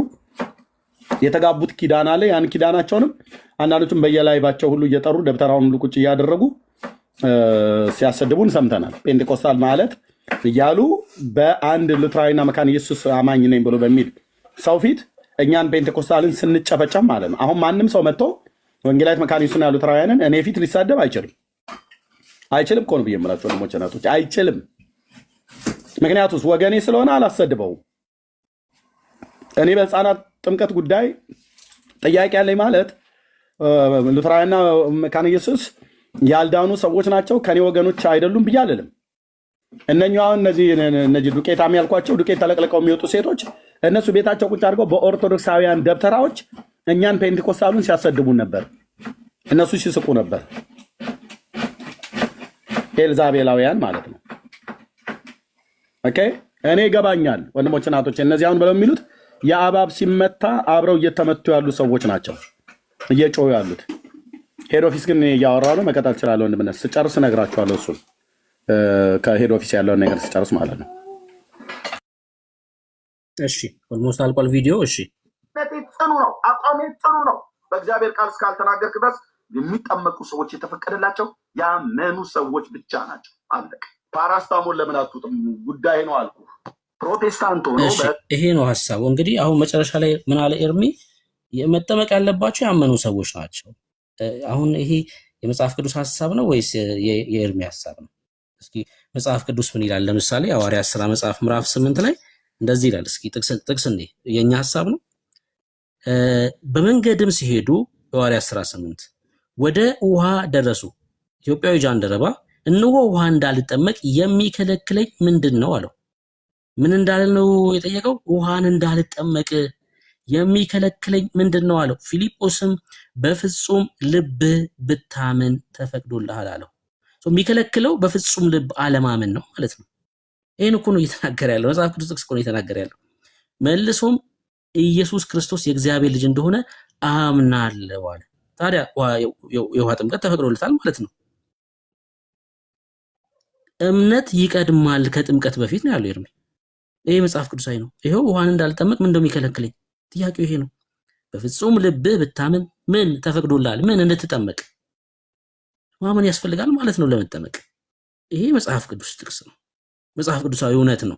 የተጋቡት ኪዳን አለ። ያን ኪዳናቸውንም አንዳንዶቹም በየላይባቸው ሁሉ እየጠሩ ደብተራውን ሁሉ ቁጭ እያደረጉ ሲያሰድቡን ሰምተናል። ፔንቴኮስታል ማለት እያሉ በአንድ ሉተራዊና መካነ ኢየሱስ አማኝ ነኝ ብሎ በሚል ሰው ፊት እኛን ፔንቴኮስታልን ስንጨፈጨፍ ማለት ነው። አሁን ማንም ሰው መጥቶ ወንጌላዊት መካነ ኢየሱስና ሉተራውያንን እኔ ፊት ሊሳደብ አይችልም። እኮ ነው ብዬ የምላቸው ወንድሞቼ እናቶች፣ አይችልም። ምክንያቱስ ወገኔ ስለሆነ አላሰድበውም። እኔ በህፃናት ጥምቀት ጉዳይ ጥያቄ ያለኝ ማለት ሉተራውያንና መካነ ኢየሱስ ያልዳኑ ሰዎች ናቸው፣ ከኔ ወገኖች አይደሉም ብዬ አልልም። እነዚህ ዱቄታም ያልኳቸው ዱቄት ተለቅልቀው የሚወጡ ሴቶች እነሱ ቤታቸው ቁጭ አድርገው በኦርቶዶክሳውያን ደብተራዎች እኛን ፔንቴኮስታሉን ሲያሰድቡን ነበር። እነሱ ሲስቁ ነበር። ኤልዛቤላውያን ማለት ነው። ኦኬ፣ እኔ ይገባኛል ወንድሞች እናቶች። እነዚህ አሁን ብለው የሚሉት የአባብ ሲመታ አብረው እየተመቱ ያሉ ሰዎች ናቸው እየጮሁ ያሉት። ሄድ ኦፊስ ግን እያወራ ነው። መቀጠል እችላለሁ ወንድምነት። ስጨርስ እነግራችኋለሁ። እሱን ከሄድ ኦፊስ ያለውን ነገር ስጨርስ ማለት ነው። እሺ፣ ኦልሞስት አልቋል ቪዲዮ። እሺ፣ ጽኑ ነው፣ አቋሜ ጽኑ ነው። በእግዚአብሔር ቃል እስካልተናገርክ ድረስ የሚጠመቁ ሰዎች የተፈቀደላቸው ያመኑ ሰዎች ብቻ ናቸው። አለቀ። ፓራስታሞን ለምን አትውጥም ጉዳይ ነው አልኩ። ፕሮቴስታንት ሆኖ ይሄ ነው ሀሳቡ። እንግዲህ አሁን መጨረሻ ላይ ምን አለ ኤርሚ? መጠመቅ ያለባቸው ያመኑ ሰዎች ናቸው። አሁን ይሄ የመጽሐፍ ቅዱስ ሀሳብ ነው ወይስ የኤርሚ ሀሳብ ነው? እስኪ መጽሐፍ ቅዱስ ምን ይላል? ለምሳሌ ሐዋርያት ሥራ መጽሐፍ ምዕራፍ 8 ላይ እንደዚህ ይላል። እስኪ ጥቅስ እንዴ የኛ ሀሳብ ነው። በመንገድም ሲሄዱ ሐዋርያት ሥራ 8 ወደ ውሃ ደረሱ። ኢትዮጵያዊ ጃንደረባ እነሆ ውሃ እንዳልጠመቅ የሚከለክለኝ ምንድን ነው አለው። ምን እንዳለ ነው የጠየቀው? ውሃን እንዳልጠመቅ የሚከለክለኝ ምንድን ነው አለው። ፊልጶስም በፍጹም ልብ ብታምን ተፈቅዶልሃል አለው። የሚከለክለው በፍጹም ልብ አለማመን ነው ማለት ነው። ይህን እኮ ነው እየተናገረ ያለው መጽሐፍ ቅዱስ ጥቅስ እኮ ነው እየተናገረ ያለው። መልሶም ኢየሱስ ክርስቶስ የእግዚአብሔር ልጅ እንደሆነ አምናለሁ አለ። ታዲያ የውሃ ጥምቀት ተፈቅዶለታል ማለት ነው። እምነት ይቀድማል ከጥምቀት በፊት ነው ያለው ኤርሚ። ይሄ መጽሐፍ ቅዱሳዊ ነው። ይሄው ውሃን እንዳልጠመቅ ምን እንደሚከለክለኝ ጥያቄው ይሄ ነው። በፍጹም ልብህ ብታምን ምን ተፈቅዶልሃል? ምን እንድትጠመቅ ማመን ያስፈልጋል ማለት ነው ለመጠመቅ። ይሄ መጽሐፍ ቅዱስ ጥቅስ ነው። መጽሐፍ ቅዱሳዊ እውነት ነው።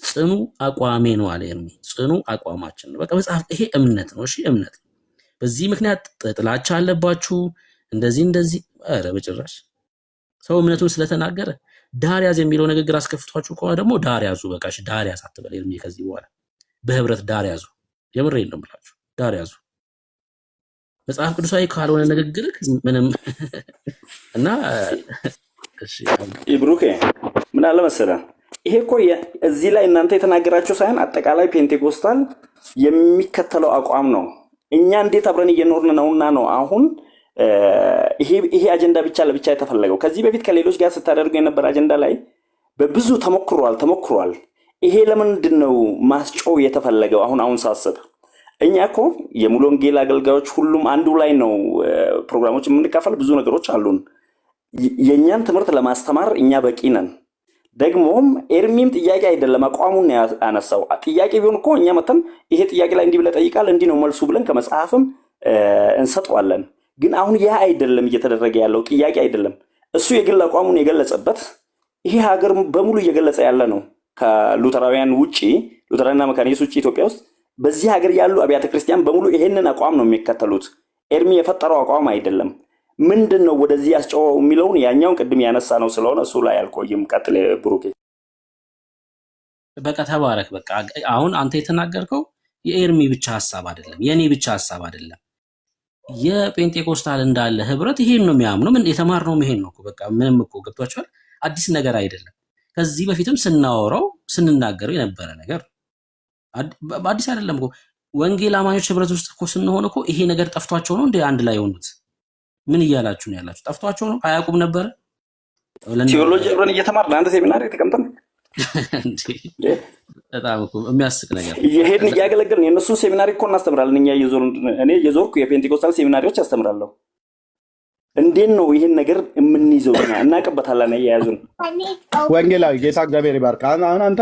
ጽኑ አቋሜ ነው አለ ኤርሚ። ጽኑ አቋማችን ነው። በቃ መጽሐፍ ይሄ እምነት ነው። እሺ እምነት ነው። በዚህ ምክንያት ጥላቻ አለባችሁ እንደዚህ ኧረ በጭራሽ። ሰው እምነቱን ስለተናገረ ዳር ያዝ የሚለው ንግግር አስከፍቷችሁ ከሆነ ደግሞ ዳር ያዙ። በቃ እሺ ዳር ያዝ አትበል ኤርሚ። ከዚህ በኋላ በህብረት ዳር ያዙ። የምሬን ነው ብላችሁ ዳር ያዙ። መጽሐፍ ቅዱሳዊ ካልሆነ ንግግር ምንም እና እሺ ብሩኬ ምን አለ መሰለህ፣ ይሄ እኮ እዚህ ላይ እናንተ የተናገራችሁ ሳይሆን አጠቃላይ ፔንቴኮስታል የሚከተለው አቋም ነው። እኛ እንዴት አብረን እየኖርን ነውና ነው አሁን ይሄ አጀንዳ ብቻ ለብቻ የተፈለገው። ከዚህ በፊት ከሌሎች ጋር ስታደርጉ የነበረ አጀንዳ ላይ በብዙ ተሞክሯል። ይሄ ለምንድን ነው ማስጮው የተፈለገው? አሁን ሳስብ እኛ እኮ የሙሉ ወንጌል አገልጋዮች ሁሉም አንዱ ላይ ነው ፕሮግራሞች የምንካፈል፣ ብዙ ነገሮች አሉን። የእኛን ትምህርት ለማስተማር እኛ በቂ ነን። ደግሞም ኤርሚም ጥያቄ አይደለም አቋሙን ያነሳው። ጥያቄ ቢሆን እኮ እኛ መተን ይሄ ጥያቄ ላይ እንዲህ ብለህ ጠይቃል እንዲህ ነው መልሱ ብለን ከመጽሐፍም እንሰጠዋለን። ግን አሁን ያ አይደለም እየተደረገ ያለው ጥያቄ አይደለም። እሱ የግል አቋሙን የገለጸበት ይሄ ሀገር በሙሉ እየገለጸ ያለ ነው። ከሉተራውያን ውጪ ሉተራና መካነ ኢየሱስ ውጪ ኢትዮጵያ ውስጥ በዚህ ሀገር ያሉ አብያተ ክርስቲያን በሙሉ ይሄንን አቋም ነው የሚከተሉት። ኤርሚ የፈጠረው አቋም አይደለም። ምንድን ነው ወደዚህ ያስጨዋው የሚለውን ያኛውን ቅድም ያነሳ ነው ስለሆነ እሱ ላይ አልቆይም። ቀጥል ብሩኬ። በቃ ተባረክ። በቃ አሁን አንተ የተናገርከው የኤርሚ ብቻ ሐሳብ አይደለም፣ የኔ ብቻ ሐሳብ አይደለም። የጴንጤኮስታል እንዳለ ህብረት ይሄን ነው የሚያምነው። ምን የተማርነው ይሄን ነው እኮ በቃ ምንም እኮ ገብቷቸዋል። አዲስ ነገር አይደለም። ከዚህ በፊትም ስናወራው ስንናገረው የነበረ ነገር አዲስ አይደለም እኮ። ወንጌል አማኞች ህብረት ውስጥ እኮ ስንሆን እኮ ይሄ ነገር ጠፍቷቸው ነው እንደ አንድ ላይ የሆኑት። ምን እያላችሁ ነው ያላችሁ? ጠፍቷቸው ነው? አያውቁም ነበር? ቲዮሎጂ አብረን እየተማርን አንድ ሴሚናር የተቀምጠን በጣም እኮ የሚያስቅ ነገር እየሄድን እያገለገልን የእነሱን ሴሚናሪ እኮ እናስተምራለን። እኔ እየዞርኩ የፔንቴኮስታል ሴሚናሪዎች አስተምራለሁ። እንዴት ነው ይህን ነገር የምንይዘው? እናውቅበታለን። እያያዙን ወንጌላዊ ጌታ እግዚአብሔር ይባርክ። አሁን አንተ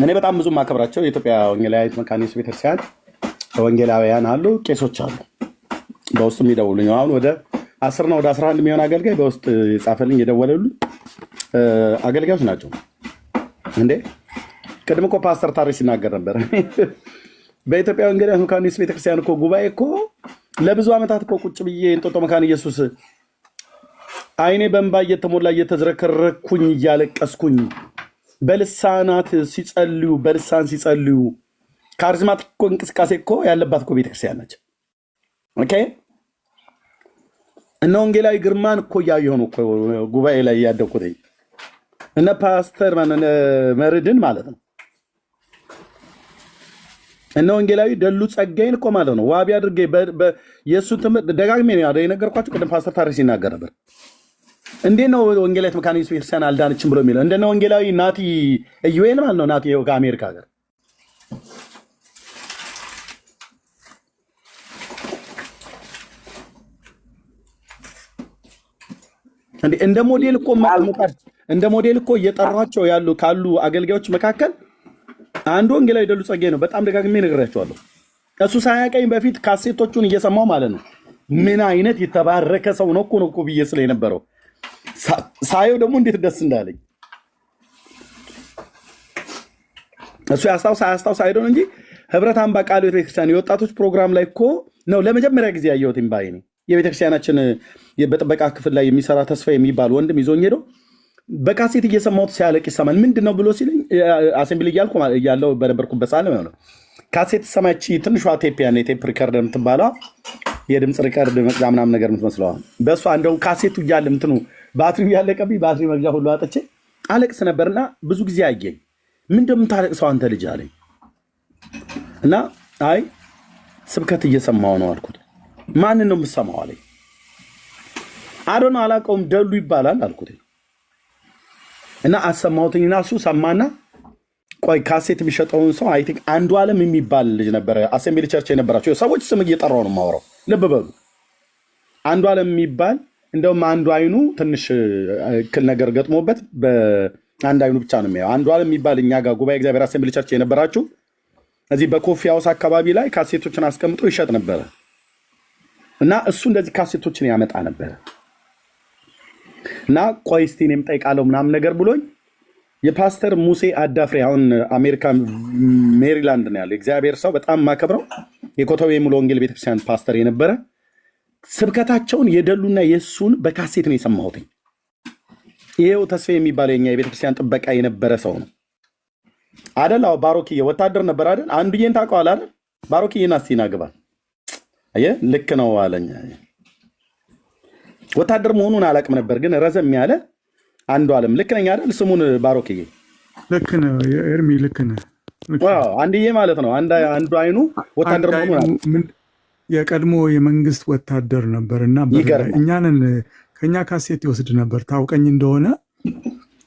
እኔ በጣም ብዙ ማከብራቸው የኢትዮጵያ ወንጌላዊት መካነ ኢየሱስ ቤተክርስቲያን ወንጌላውያን አሉ፣ ቄሶች አሉ። በውስጥ የሚደውሉኝ አሁን ወደ 10 ነው ወደ 11 የሚሆን አገልጋይ በውስጥ ጻፈልኝ የደወለሉኝ አገልጋዮች ናቸው። እንዴ ቅድም እኮ ፓስተር ታሪ ሲናገር ነበር። በኢትዮጵያ ወንጌላዊት መካነ ኢየሱስ ቤተክርስቲያን እኮ ጉባኤ እኮ ለብዙ ዓመታት እኮ ቁጭ ብዬ እንጦጦ መካነ ኢየሱስ አይኔ በእንባ እየተሞላ እየተዝረከረኩኝ እያለቀስኩኝ በልሳናት ሲጸልዩ በልሳን ሲጸልዩ ካሪዝማቲክ እኮ እንቅስቃሴ እኮ ያለባት እኮ ቤተክርስቲያን ነች። ኦኬ እነ ወንጌላዊ ግርማን እኮ እያየሁ ነው እኮ ጉባኤ ላይ ያደኩት እነ ፓስተር መርድን ማለት ነው። እነ ወንጌላዊ ደሉ ጸጋይን እኮ ማለት ነው ዋቢ አድርጌ የእሱ ትምህርት ደጋግሜ ነው የነገርኳቸው። ቅድም ፓስተር ታሪ ሲናገር ነበር። እንዴት ነው ወንጌላዊት መካነ ኢየሱስ ቤተክርስቲያን አልዳነችም ብሎ የሚለው? እንደነ ወንጌላዊ ናቲ ኢዩኤል ማለት ነው። ናቲ ከአሜሪካ ሀገር እንደ ሞዴል እኮ እየጠሯቸው ያሉ ካሉ አገልጋዮች መካከል አንዱ ወንጌላዊ ደሉ ጸጋይ ነው። በጣም ደጋግሜ ነግሬያቸዋለሁ። እሱ ሳያቀኝ በፊት ካሴቶቹን እየሰማው ማለት ነው ምን አይነት የተባረከ ሰው ነው እኮ ብዬ ስለ የነበረው ሳየው ደግሞ እንዴት ደስ እንዳለኝ እሱ ያስታውስ አይደል እንጂ ህብረት አምባ ቃሉ ቤተክርስቲያን የወጣቶች ፕሮግራም ላይ እኮ ነው ለመጀመሪያ ጊዜ ያየሁት። ባይ ነው የቤተክርስቲያናችን በጥበቃ ክፍል ላይ የሚሰራ ተስፋ የሚባል ወንድም ይዞኝ ሄዶ በካሴት እየሰማሁት ሲያለቅ ይሰማል። ምንድነው ብሎ ሲለኝ አሴምብሊ እያልኩ ያለው በነበርኩበት ሰዓት ነው ካሴት ሰማች። ትንሿ ቴፕ ያኔ ቴፕ ሪከርድ የምትባለው የድምፅ ሪከርድ መቅጃ ምናምን ነገር የምትመስለው በእሷ እንደውም ካሴቱ እያለ ምትኑ ባትሪ ያለቀብኝ ባትሪ መግዣ ሁሉ አጥቼ አለቅስ ነበርና ብዙ ጊዜ አየኝ። ምን እንደምታለቅሰው አንተ ልጅ አለኝ እና አይ ስብከት እየሰማው ነው አልኩት። ማንን ነው የምሰማው አለኝ። አዶና አላውቀውም ደሉ ይባላል አልኩት እና አሰማሁትኝና እሱ ሰማና ቆይ ካሴት የሚሸጠውን ሰው አይ ቲንክ አንዱ ዓለም የሚባል ልጅ ነበረ አሴምብሊ ቸርች የነበራቸው ሰዎች ስም እየጠራው ነው የማወራው። ልብ በሉ አንዱ ዓለም የሚባል እንደውም አንዱ አይኑ ትንሽ እክል ነገር ገጥሞበት በአንድ አይኑ ብቻ ነው የሚያየው። አንዱ ዓለም የሚባል እኛ ጋር ጉባኤ እግዚአብሔር አሴምብሊ ቸርች የነበራችሁ እዚህ በኮፊ ሃውስ አካባቢ ላይ ካሴቶችን አስቀምጦ ይሸጥ ነበረ እና እሱ እንደዚህ ካሴቶችን ያመጣ ነበረ እና ቆይ እስቲ እኔም ጠይቃለሁ ምናምን ነገር ብሎኝ የፓስተር ሙሴ አዳፍሬ አሁን አሜሪካ ሜሪላንድ ነው ያለው እግዚአብሔር ሰው በጣም ማከብረው የኮተቤ ሙሉ ወንጌል ቤተክርስቲያን ፓስተር የነበረ ስብከታቸውን የደሉና የሱን በካሴት ነው የሰማሁት። ይሄው ተስፋ የሚባለው የኛ የቤተክርስቲያን ጥበቃ የነበረ ሰው ነው አይደል? አዎ ባሮክዬ ወታደር ነበር አይደል? አንዱዬን ታውቀዋለህ አይደል? ባሮክዬና እስቲ ና ግባ። አየህ ልክ ነው አለኝ። ወታደር መሆኑን አላውቅም ነበር ግን ረዘም ያለ አንዱ ዓለም ልክ ነኝ አይደል? ስሙን ባሮክዬ ልክ ነው ኤርሚ ልክ ነህ። ዋው አንድዬ ማለት ነው አንዱ አይኑ ወታደር መሆኑን የቀድሞ የመንግስት ወታደር ነበር እና እኛንን ከኛ ካሴት ይወስድ ነበር። ታውቀኝ እንደሆነ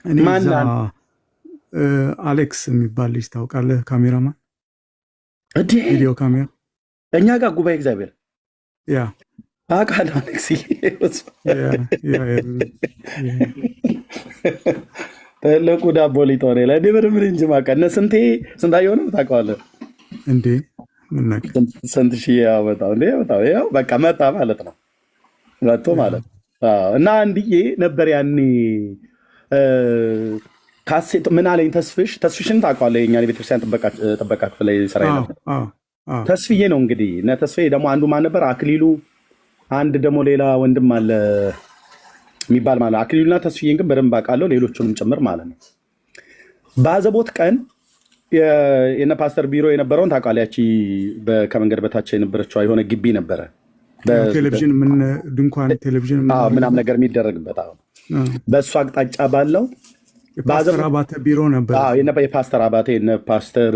እኔ አሌክስ የሚባል ልጅ ታውቃለህ? ካሜራማን ቪዲዮ ካሜራ እኛ ጋር ጉባኤ እግዚአብሔር ያ አቃል አሌክስ ተለቁ ዳቦ ሊጦሬ ላይ ድብርብር እንጂ ማቀነ ስንታየሆነ ታውቀዋለህ እንዴ? ስንት ሺህ ያወጣው እንዴ? ያው በቃ መጣ ማለት ነው መጥቶ ማለት እና አንድዬ ነበር ያኔ ካሴት ምን አለኝ ተስፍሽን ታውቀዋለህ? የእኛን የቤተክርስቲያን ጥበቃ ክፍል ላይ ይሰራ ነበር ተስፍዬ ነው እንግዲህ እና ተስፍዬ ደግሞ አንዱ ማን ነበር አክሊሉ አንድ ደግሞ ሌላ ወንድም አለ የሚባል ማለት አክሊሉና ተስፍዬን ግን በደንብ አውቃለሁ ሌሎቹንም ጭምር ማለት ነው። በአዘቦት ቀን የነ ፓስተር ቢሮ የነበረውን ታውቃለህ? ያቺ ከመንገድ በታች የነበረችው የሆነ ግቢ ነበረ ቴሌቪዥን ምን ድንኳን ቴሌቪዥን ምናምን ነገር የሚደረግበት በእሱ አቅጣጫ ባለው ፓስተር አባተ ቢሮ ነበር። የፓስተር አባተ ፓስተር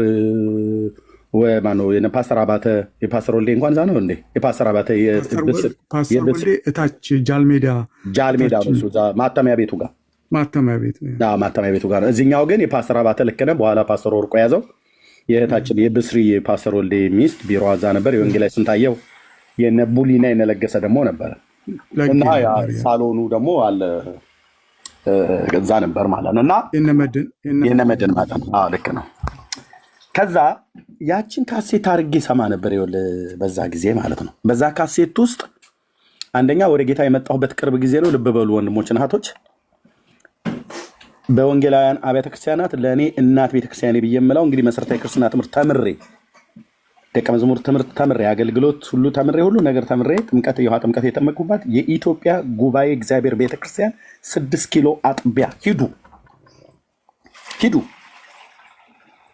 ፓስተር አባተ የፓስተር ወልዴ እንኳን እዛ ነው እንዴ? የፓስተር አባተ እታች ጃልሜዳ ማተሚያ ቤቱ ጋር ማተሚያ ቤቱ ጋር። እዚኛው ግን የፓስተር አባተ ልክ ነህ። በኋላ ፓስተር ወርቆ ያዘው የእህታችን የብስሪ የፓስተር ወልዴ ሚስት ቢሮ እዛ ነበር። የወንጌላዊ ስንታየው የነ ቡሊና የነለገሰ ደግሞ ነበረ እና ሳሎኑ ደግሞ አለ እዛ ነበር ማለት ነው። እና የነመድን ማለት ነው። ልክ ነው። ከዛ ያችን ካሴት አድርጌ ሰማ ነበር በዛ ጊዜ ማለት ነው። በዛ ካሴት ውስጥ አንደኛ ወደ ጌታ የመጣሁበት ቅርብ ጊዜ ነው። ልብ በሉ ወንድሞች እናቶች፣ በወንጌላውያን አብያተ ክርስቲያናት ለእኔ እናት ቤተክርስቲያኔ ብዬ የምለው እንግዲህ መሰረታዊ ክርስትና ትምህርት ተምሬ ደቀ መዝሙር ትምህርት ተምሬ አገልግሎት ሁሉ ተምሬ ሁሉ ነገር ተምሬ ጥምቀት የውሃ ጥምቀት የተመኩባት የኢትዮጵያ ጉባኤ እግዚአብሔር ቤተክርስቲያን 6 ኪሎ አጥቢያ ሂዱ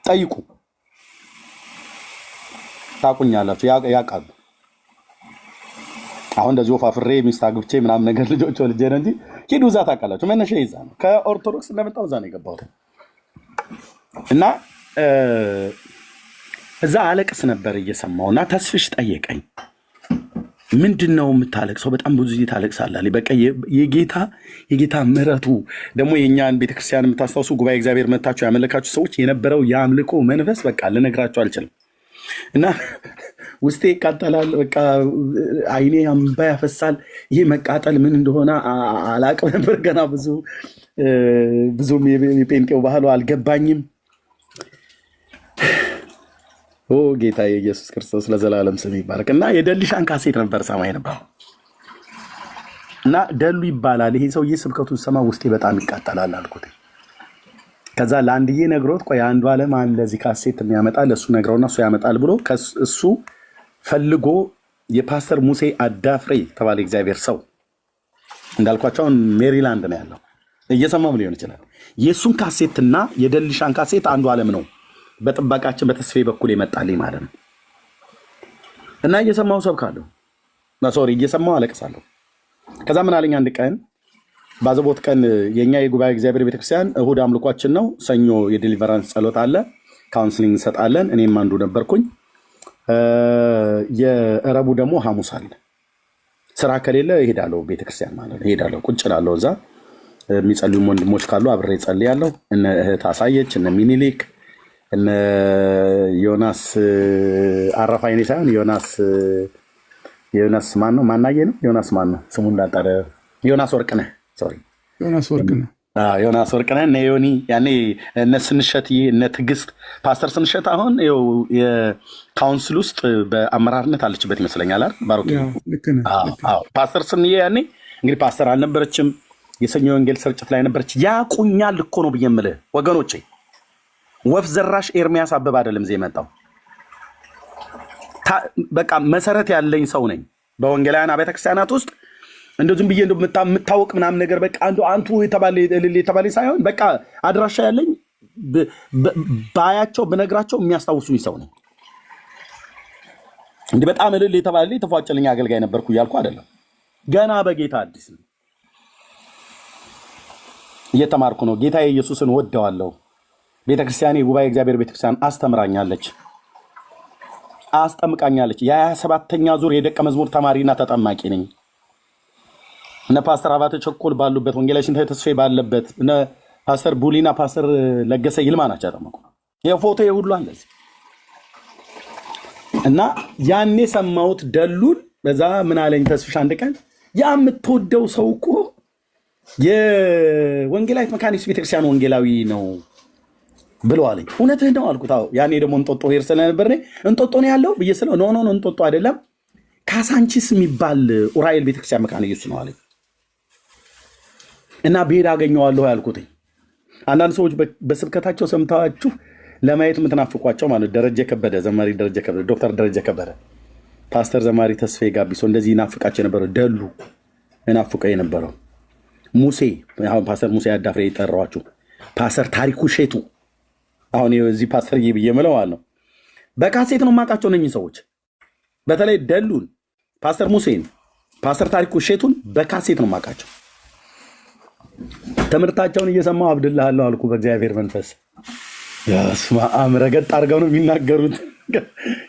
ጠይቁ፣ ታቁኛላችሁ፣ ያውቃሉ። አሁን እንደዚህ ወፋፍሬ ሚስት አግብቼ ምናምን ነገር ልጆች ወልጄ ነው እንጂ ሂዱ እዛ ታውቃላችሁ። መነሻ ይዛ ነው ከኦርቶዶክስ እንደመጣው እዛ ነው የገባሁት እና እዛ አለቅስ ነበር እየሰማው እና ተስፍሽ ጠየቀኝ። ምንድን ነው የምታለቅሰው? በጣም ብዙ ጊዜ ታለቅሳለህ። በቃ የጌታ ምሕረቱ ደግሞ የእኛን ቤተክርስቲያን የምታስታውሱ ጉባኤ እግዚአብሔር መታችሁ ያመለካችሁ ሰዎች የነበረው የአምልኮ መንፈስ በቃ ልነግራችሁ አልችልም እና ውስጤ ይቃጠላል። በቃ አይኔ አምባ ያፈሳል። ይህ መቃጠል ምን እንደሆነ አላቅም ነበር። ገና ብዙም የጴንጤው ባህሉ አልገባኝም። ጌታ የኢየሱስ ክርስቶስ ለዘላለም ስም ይባረክ። እና የደልሻን ካሴት ነበር ሰማይ ነበር እና ደሉ ይባላል ይሄ ሰውዬ። ስብከቱን ሰማ ውስጤ በጣም ይቃጠላል አልኩት። ከዛ ለአንድዬ ነግሮት ቆይ አንዱ ዓለም አለ እዚህ ካሴት የሚያመጣ ለእሱ ነግረውና እሱ ያመጣል ብሎ እሱ ፈልጎ የፓስተር ሙሴ አዳፍሬ ተባለ እግዚአብሔር ሰው እንዳልኳቸውን ሜሪላንድ ነው ያለው። እየሰማም ሊሆን ይችላል። የእሱን ካሴትና የደልሻን ካሴት አንዱ ዓለም ነው በጥባቃችን በተስፌ በኩል የመጣልኝ ማለት ነው። እና እየሰማው ሰብካለሁ፣ እየሰማው አለቅሳለሁ። ከዛ ምን አለኝ አንድ ቀን ባዘቦት ቀን የኛ የጉባኤ እግዚአብሔር ቤተክርስቲያን እሁድ አምልኳችን ነው። ሰኞ የዴሊቨራንስ ጸሎት አለ፣ ካውንስሊንግ እንሰጣለን። እኔም አንዱ ነበርኩኝ። የረቡ ደግሞ ሐሙስ አለ። ስራ ከሌለ እሄዳለሁ ቤተክርስቲያን ማለት ነው። እሄዳለሁ፣ ቁጭ እላለሁ። እዛ የሚጸልዩ ወንድሞች ካሉ አብሬ እጸልያለሁ። እነ እህት አሳየች፣ እነ ሚኒሊክ፣ እነ ዮናስ አረፋይኔ ሳይሆን ዮናስ ማን ነው? ማናየ ነው ዮናስ ማን ነው ስሙ እንዳጠረ ዮናስ ወርቅነህ ሶሪ ዮናስ ወርቅነህ ዮናስ ወርቅነህ እነ ዮኒ ያኔ እነ ስንሸትዬ እነ ትዕግስት ፓስተር ስንሸት አሁን ይኸው የካውንስል ውስጥ በአመራርነት አለችበት ይመስለኛል አይደል ባሮክ? ፓስተር ስንዬ ያኔ እንግዲህ ፓስተር አልነበረችም፣ የሰኞ ወንጌል ስርጭት ላይ ነበረች። ያቁኛል እኮ ነው ብዬ የምልህ ወገኖቼ። ወፍ ዘራሽ ኤርሚያስ አበበ አይደለም እዚህ የመጣው። በቃ መሰረት ያለኝ ሰው ነኝ በወንጌላውያን አብያተ ክርስቲያናት ውስጥ እንደው ዝም ብዬ እንደው የምታወቅ ምናምን ነገር በቃ አንቱ የተባለ ሳይሆን በቃ አድራሻ ያለኝ ባያቸው ብነግራቸው የሚያስታውሱኝ ሰው ነኝ። እንዲህ በጣም እልል የተባለ የተፏጨልኝ አገልጋይ ነበርኩ እያልኩ አይደለም። ገና በጌታ አዲስ ነው፣ እየተማርኩ ነው። ጌታ ኢየሱስን ወደዋለሁ። ቤተክርስቲያን የጉባኤ እግዚአብሔር ቤተክርስቲያን አስተምራኛለች፣ አስጠምቃኛለች። የ27ኛ ዙር የደቀ መዝሙር ተማሪና ተጠማቂ ነኝ። እነ ፓስተር አባተ ቸኮል ባሉበት፣ ወንጌላዊ ስንታየ ተስፋዬ ባለበት፣ እነ ፓስተር ቡሊና ፓስተር ለገሰ ይልማ ናቸው ያጠመቁ። የፎቶ የሁሉ አለ እና ያኔ ሰማሁት ደሉን። በዛ ምን አለኝ ተስፍሽ አንድ ቀን ያ የምትወደው ሰው እኮ የወንጌላዊት መካኒክስ ቤተክርስቲያን ወንጌላዊ ነው ብሎ አለኝ። እውነትህ ነው አልኩት። ያኔ ደግሞ እንጦጦ ሄር ስለነበር እንጦጦ ነው ያለው ብዬ ስለው ኖ እንጦጦ አይደለም ካሳንቺስ የሚባል ኡራኤል ቤተክርስቲያን መካነ ኢየሱስ ነው አለኝ። እና ብሄድ አገኘዋለሁ ያልኩት። አንዳንድ ሰዎች በስብከታቸው ሰምታችሁ ለማየት የምትናፍቋቸው ማለት ደረጀ ከበደ፣ ዘማሪ ደረጀ ከበደ፣ ዶክተር ደረጀ ከበደ፣ ፓስተር ዘማሪ ተስፋዬ ጋቢሶ እንደዚህ ይናፍቃቸው የነበረው ደሉ ይናፍቀው የነበረው ሙሴ፣ አሁን ፓስተር ሙሴ አዳፍሬ የጠራኋችሁ ፓስተር ታሪኩ ሼቱ፣ አሁን እዚህ ፓስተር ብዬ የምለው አለ በካሴት ነው የማውቃቸው እነኝህ ሰዎች። በተለይ ደሉን፣ ፓስተር ሙሴን፣ ፓስተር ታሪኩ ሼቱን በካሴት ነው የማውቃቸው። ትምህርታቸውን እየሰማሁ አብድልሃለሁ አልኩ በእግዚአብሔር መንፈስ። ያስማ ረገጥ አድርገው ነው የሚናገሩት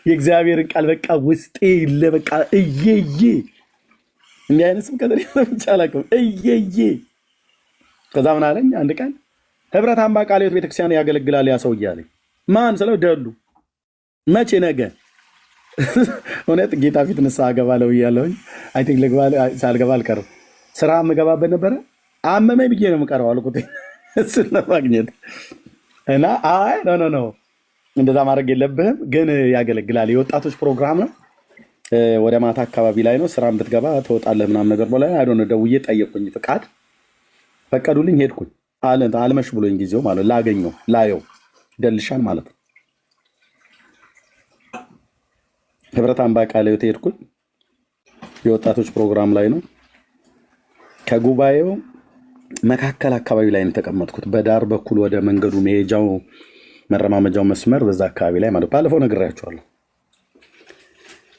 የእግዚአብሔርን ቃል በቃ ውስጤ ለበቃ እየዬ እንዲህ አይነት ስብከት አላውቅም። እየዬ ከዛ ምን አለኝ አንድ ቀን ህብረት አምባ ቃለ ሕይወት ቤተክርስቲያን ያገለግላል ያ ሰውዬ አለኝ። ማን ስለው ደሉ። መቼ ነገ እውነት ጌታ ፊት ንስሐ እገባለሁ እያለሁኝ አይ ቲንክ ሳልገባ አልቀርም። ስራ የምገባበት ነበረ አመመኝ ብዬ ነው የምቀረው አልኩት እሱን ለማግኘት እና አይ ኖ እንደዛ ማድረግ የለብህም ግን ያገለግላል። የወጣቶች ፕሮግራም ነው። ወደ ማታ አካባቢ ላይ ነው። ስራ ብትገባ ትወጣለህ ምናምን ነገር ብላ አይዶን ደውዬ ጠየቁኝ። ፍቃድ ፈቀዱልኝ። ሄድኩኝ። አልመሽ ብሎኝ ጊዜው ማለት ላገኘው ላየው ደልሻን ማለት ነው። ህብረት አምባ ቃለ ሕይወት ሄድኩኝ። የወጣቶች ፕሮግራም ላይ ነው። ከጉባኤው መካከል አካባቢ ላይ ነው የተቀመጥኩት። በዳር በኩል ወደ መንገዱ መሄጃው መረማመጃው መስመር በዛ አካባቢ ላይ ማለት ባለፈው ነግሬያቸዋለሁ።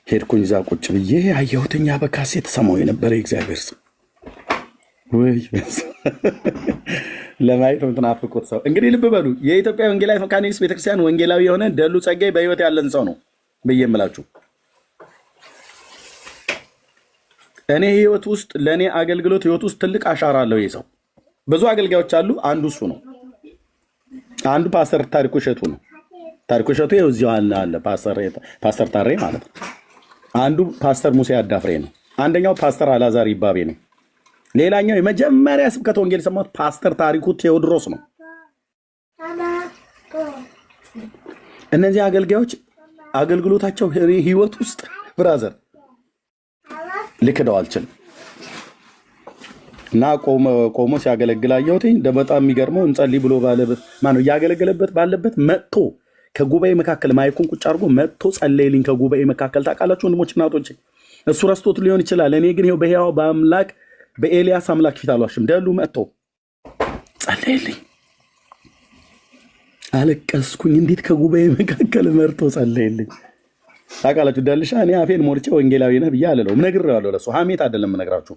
ሄድኩኝ። እዛ ቁጭ ብዬ አየሁትኛ በካሴት ሰማሁ የነበረ የእግዚአብሔር ሰው ወይ ለማየት የምትናፍቁት ሰው እንግዲህ ልብ በሉ። የኢትዮጵያ ወንጌላዊት መካኒክስ ቤተክርስቲያን ወንጌላዊ የሆነ ደሉ ጸጋይ በህይወት ያለን ሰው ነው ብዬ የምላችሁ። እኔ ህይወት ውስጥ ለእኔ አገልግሎት ህይወት ውስጥ ትልቅ አሻራ አለው ይህ ሰው። ብዙ አገልጋዮች አሉ፣ አንዱ እሱ ነው። አንዱ ፓስተር ታሪኩ እሸቱ ነው። ታሪኩ እሸቱ ይኸው እዚሁ አለ፣ ፓስተር ታሬ ማለት ነው። አንዱ ፓስተር ሙሴ አዳፍሬ ነው። አንደኛው ፓስተር አላዛር ይባቤ ነው። ሌላኛው የመጀመሪያ ስብከተ ወንጌል የሰማሁት ፓስተር ታሪኩ ቴዎድሮስ ነው። እነዚህ አገልጋዮች አገልግሎታቸው ህይወት ውስጥ ብራዘር ልክደው አልችልም እና ቆሞ ሲያገለግል አየሁትኝ። በጣም የሚገርመው እንጸልይ ብሎ ባለበት ማነው እያገለገለበት ባለበት መጥቶ ከጉባኤ መካከል ማይኩን ቁጭ አድርጎ መጥቶ ጸለይልኝ። ከጉባኤ መካከል ታውቃላችሁ ወንድሞች እናቶች፣ እሱ ረስቶት ሊሆን ይችላል። እኔ ግን ይኸው በሕያው በአምላክ በኤልያስ አምላክ ፊት አልዋሽም። ደሉ መጥቶ ጸለይልኝ። አለቀስኩኝ። እንዴት ከጉባኤ መካከል መርቶ ጸለይልኝ። ታውቃላችሁ ደልሻ እኔ አፌን ሞርቼ ወንጌላዊ ነህ ብዬ አልለውም። ነግሬዋለሁ። ለእሱ ሐሜት አይደለም የምነግራችሁ።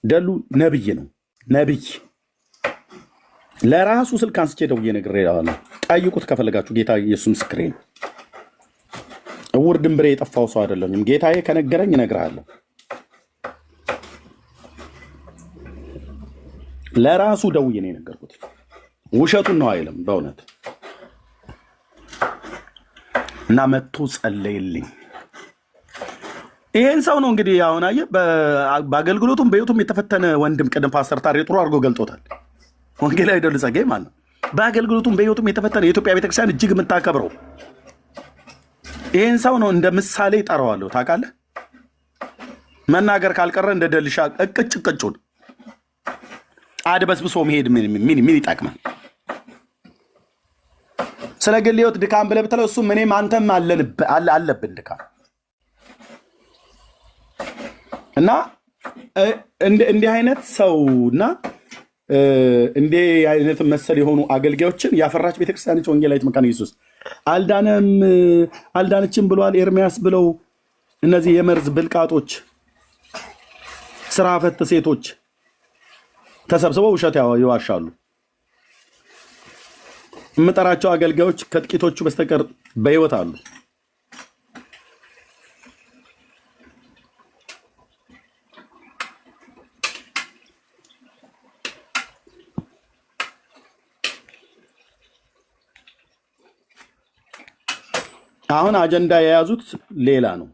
ደሉ ነብይ ነው። ነብይ ለራሱ ስልክ አንስቼ ደውዬ ነግሬዋለሁ። ጠይቁት ከፈለጋችሁ። ጌታ ኢየሱስ ምስክሬ ነው። እውር ድንብሬ የጠፋው ሰው አይደለም። ጌታዬ ከነገረኝ እነግርሃለሁ። ለራሱ ደውዬ ነው የነገርኩት። ውሸቱን ነው አይልም በእውነት እና መጥቶ ጸለይልኝ። ይሄን ሰው ነው እንግዲህ አሁን አየህ፣ በአገልግሎቱም በሕይወቱም የተፈተነ ወንድም ቅድም ፓስተር ታሬ ጥሩ አድርጎ ገልጦታል። ወንጌላዊ ደሉ ጸጋዬ ማለት ነው። በአገልግሎቱም በሕይወቱም የተፈተነ የኢትዮጵያ ቤተክርስቲያን እጅግ የምታከብረው ይሄን ሰው ነው እንደ ምሳሌ ጠራዋለሁ። ታውቃለህ፣ መናገር ካልቀረ እንደ ደልሻ እቅጭ ቅጩን አድበስብሶ መሄድ ምን ይጠቅማል? ስለ ግል ሕይወት ድካም ብለህ ብትለው እሱም እኔም አንተም አለብን ድካም እና እንዲህ አይነት ሰውና እንዲህ አይነት መሰል የሆኑ አገልጋዮችን ያፈራች ቤተክርስቲያኖች ወንጌላዊት መካነ ኢየሱስ አልዳነችም ብሏል ኤርሚያስ ብለው እነዚህ የመርዝ ብልቃጦች ስራ ፈት ሴቶች ተሰብስበው ውሸት ይዋሻሉ። የምጠራቸው አገልጋዮች ከጥቂቶቹ በስተቀር በሕይወት አሉ። አሁን አጀንዳ የያዙት ሌላ ነው።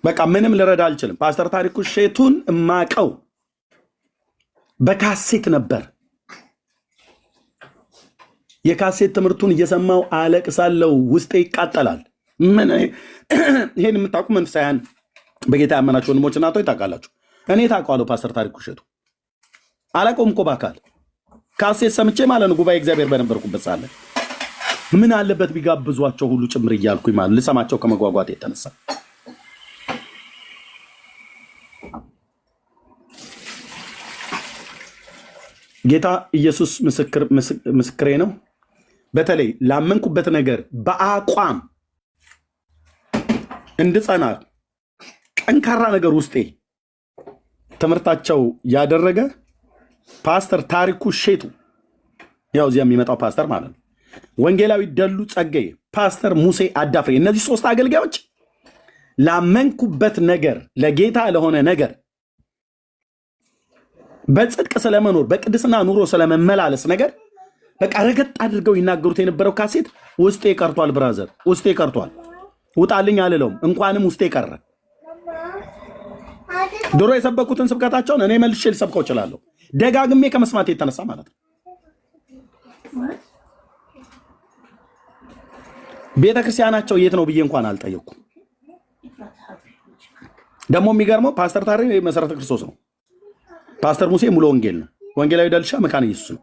በቃ ምንም ልረዳ አልችልም። ፓስተር ታሪኩ ሼቱን እማቀው በካሴት ነበር። የካሴት ትምህርቱን እየሰማው አለቅሳለሁ፣ ውስጤ ይቃጠላል። ይሄን የምታውቁ መንፈሳውያን በጌታ ያመናችሁ ወንድሞች እናቶች ታውቃላችሁ። እኔ ታውቀዋለሁ። ፓስተር ታሪኩ ሼቱ አላውቀውም እኮ በአካል ካሴት ሰምቼ ማለት ነው። ጉባኤ እግዚአብሔር በነበርኩበት ሳለ ምን አለበት ቢጋብዟቸው ሁሉ ጭምር እያልኩኝ ማለት ልሰማቸው ከመጓጓት የተነሳ ጌታ ኢየሱስ ምስክሬ ነው። በተለይ ላመንኩበት ነገር በአቋም እንድጸና ጠንካራ ነገር ውስጤ ትምህርታቸው ያደረገ ፓስተር ታሪኩ ሼቱ፣ ያው እዚያ የሚመጣው ፓስተር ማለት ነው፣ ወንጌላዊ ደሉ ጸጋዬ፣ ፓስተር ሙሴ አዳፍሬ፣ እነዚህ ሶስት አገልጋዮች ላመንኩበት ነገር ለጌታ ለሆነ ነገር በጽድቅ ስለመኖር በቅድስና ኑሮ ስለመመላለስ ነገር በቃ ረገጥ አድርገው ይናገሩት የነበረው ካሴት ውስጤ ቀርቷል። ብራዘር ውስጤ ቀርቷል። ውጣልኝ አልለውም፣ እንኳንም ውስጤ ቀረ። ድሮ የሰበኩትን ስብከታቸውን እኔ መልሼ ልሰብከው እችላለሁ፣ ደጋግሜ ከመስማት የተነሳ ማለት ነው። ቤተክርስቲያናቸው የት ነው ብዬ እንኳን አልጠየኩም። ደግሞ የሚገርመው ፓስተር ታሬ መሰረተ ክርስቶስ ነው። ፓስተር ሙሴ ሙሉ ወንጌል ነው። ወንጌላዊ ደልሻ መካነ ኢየሱስ ነው።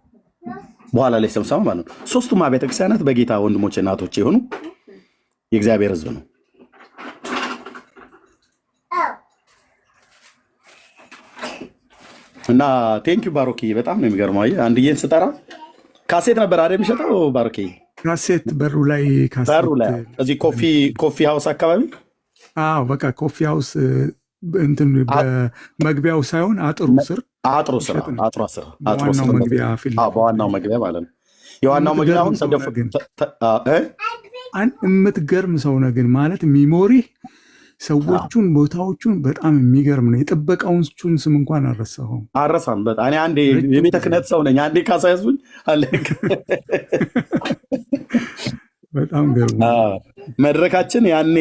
በኋላ ላይ ሰምሰማ ማለት ነው። ሶስቱም አብያተ ክርስቲያናት በጌታ ወንድሞቼ እናቶቼ የሆኑ የእግዚአብሔር ሕዝብ ነው። እና ቴንኪዩ ባሮኪ፣ በጣም ነው የሚገርመው። አየህ አንድዬን ስጠራ ካሴት ነበር አይደል የሚሸጠው ባሮኪ? ካሴት በሩ ላይ እዚህ ኮፊ ሃውስ አካባቢ። አዎ በቃ ኮፊ ሃውስ እንትን በመግቢያው ሳይሆን አጥሩ ስር በዋናው መግቢያ ማለት ነው። የዋናው መግቢያ አሁን የምትገርም ሰው ነህ ግን ማለት ሚሞሪ ሰዎቹን ቦታዎቹን በጣም የሚገርም ነው። የጥበቃውን ስም እንኳን አልረሳሁም። አረሳም በጣም እኔ አንዴ የቤተ ክህነት ሰው ነኝ። አንዴ ካሳያዙኝ አለ በጣም ገርም መድረካችን ያኔ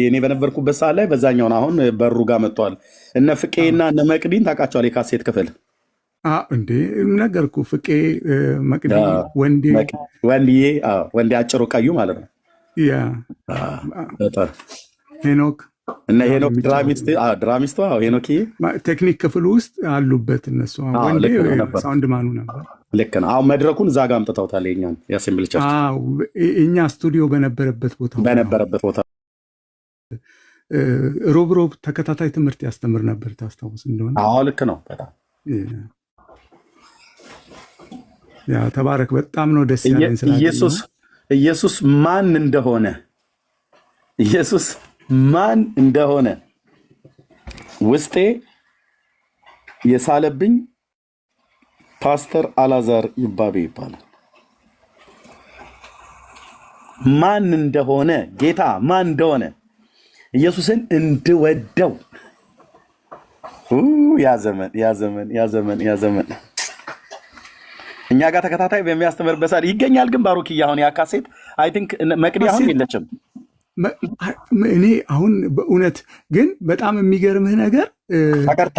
እኔ በነበርኩበት ሰዓት ላይ በዛኛውን አሁን በሩ ጋር መጥተዋል። እነ ፍቄና እነ መቅዲን ታውቃቸዋል። የካሴት ክፍል እንዴ ነገርኩ። ፍቄ፣ መቅዲ፣ ወንዴ አጭሩ ቀዩ ማለት ነው። ሄኖክ እና ሄኖክ ድራሚስቷ ሄኖክዬ ቴክኒክ ክፍል ውስጥ አሉበት እነሱ። ወንዴ ሳውንድ ማኑ ነበር። ልክ ነው። አሁን መድረኩን እዛ ጋር አምጥተውታል። የእኛን የአሴምብል ቸርች እኛ ስቱዲዮ በነበረበት ቦታ ሮብ ተከታታይ ትምህርት ያስተምር ነበር። ታስታውስ እንደሆነ? አዎ ልክ ነው። በጣም ተባረክ። በጣም ነው ደስ ያለኝ ስለ ኢየሱስ ማን እንደሆነ ውስጤ የሳለብኝ ፓስተር አላዛር ይባቤ ይባላል። ማን እንደሆነ ጌታ ማን እንደሆነ ኢየሱስን እንድወደው ያ ዘመን እኛ ጋር ተከታታይ በሚያስተምርበት ሰዓት ይገኛል። ግን ባሮክ አሁን ያ ካሴት አይ ቲንክ መቅዲ አሁን የለችም። እኔ አሁን በእውነት ግን በጣም የሚገርምህ ነገር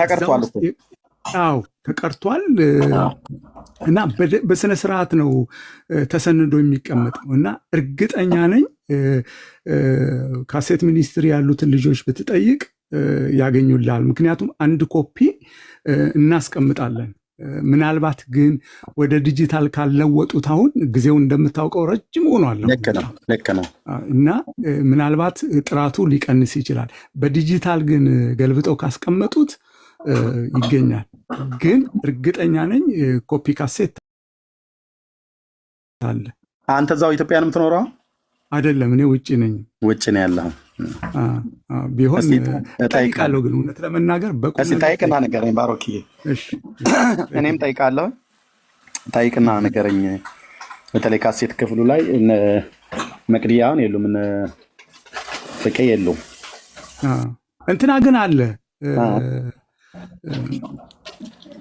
ተቀርቷል እኮ። አዎ ተቀርቷል እና በስነ ስርዓት ነው ተሰንዶ የሚቀመጠው እና እርግጠኛ ነኝ ካሴት ሚኒስትሪ ያሉትን ልጆች ብትጠይቅ ያገኙላል። ምክንያቱም አንድ ኮፒ እናስቀምጣለን። ምናልባት ግን ወደ ዲጂታል ካልለወጡት አሁን ጊዜው እንደምታውቀው ረጅም ሆኗል ልክ ነው እና ምናልባት ጥራቱ ሊቀንስ ይችላል። በዲጂታል ግን ገልብጠው ካስቀመጡት ይገኛል። ግን እርግጠኛ ነኝ ኮፒ ካሴት አለ። አንተ እዛው ኢትዮጵያ ነው የምትኖረው? አይደለም፣ እኔ ውጭ ነኝ። ውጭ ነው ያለው ቢሆን ጠይቃለሁ። ግን እውነት ለመናገር ጠይቅና ንገረኝ ባሮክ። እኔም ጠይቃለሁ። ጠይቅና ንገረኝ። በተለይ ካሴት ክፍሉ ላይ መቅድያውን የሉም፣ ፍቄ የሉም። እንትና ግን አለ።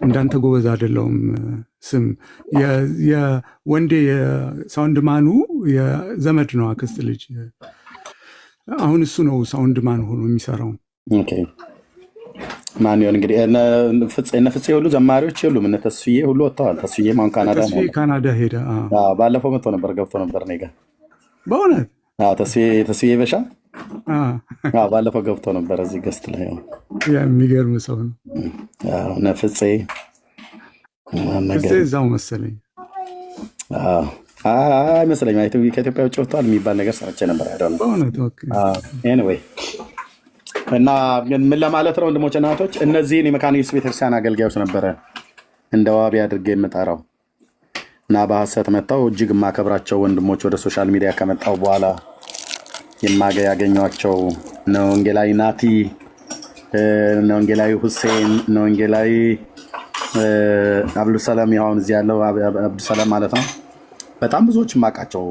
እንዳንተ ጎበዝ አይደለውም። ስም የወንዴ የሳውንድ ማኑ የዘመድ ነው፣ አክስት ልጅ። አሁን እሱ ነው ሳውንድ ማን ሆኖ የሚሰራው። ማን ይሆን እንግዲህ? እነ ፍፄ ሁሉ ዘማሪዎች የሉም። እነ ተስፍዬ ሁሉ ወጥተዋል። ተስፍዬም አሁን ካናዳ ሄደ። ባለፈው መጥቶ ነበር፣ ገብቶ ነበር እኔ ጋ በእውነት ተስፍዬ በሻ ባለፈው ገብቶ ነበር እዚህ ገስት ላይ። የሚገርም ሰው ነው። እነ ፍፄ እዛው መሰለኝ አይመስለኝም። ከኢትዮጵያ ውጭ ወጥተዋል የሚባል ነገር ሰምቼ ነበር። ኤኒዌይ እና ምን ለማለት ነው ወንድሞች እና እህቶች፣ እነዚህን የመካነ ኢየሱስ ቤተክርስቲያን አገልጋዮች ነበረ እንደ ዋቢ አድርጌ የምጠራው እና በሐሰት መጥተው እጅግ የማከብራቸው ወንድሞች ወደ ሶሻል ሚዲያ ከመጣው በኋላ ያገኟቸው እነ ወንጌላዊ ናቲ፣ እነ ወንጌላዊ ሁሴን፣ እነ ወንጌላዊ አብዱሰላም፣ አሁን እዚህ ያለው አብዱሰላም ማለት ነው። በጣም ብዙዎች የማውቃቸው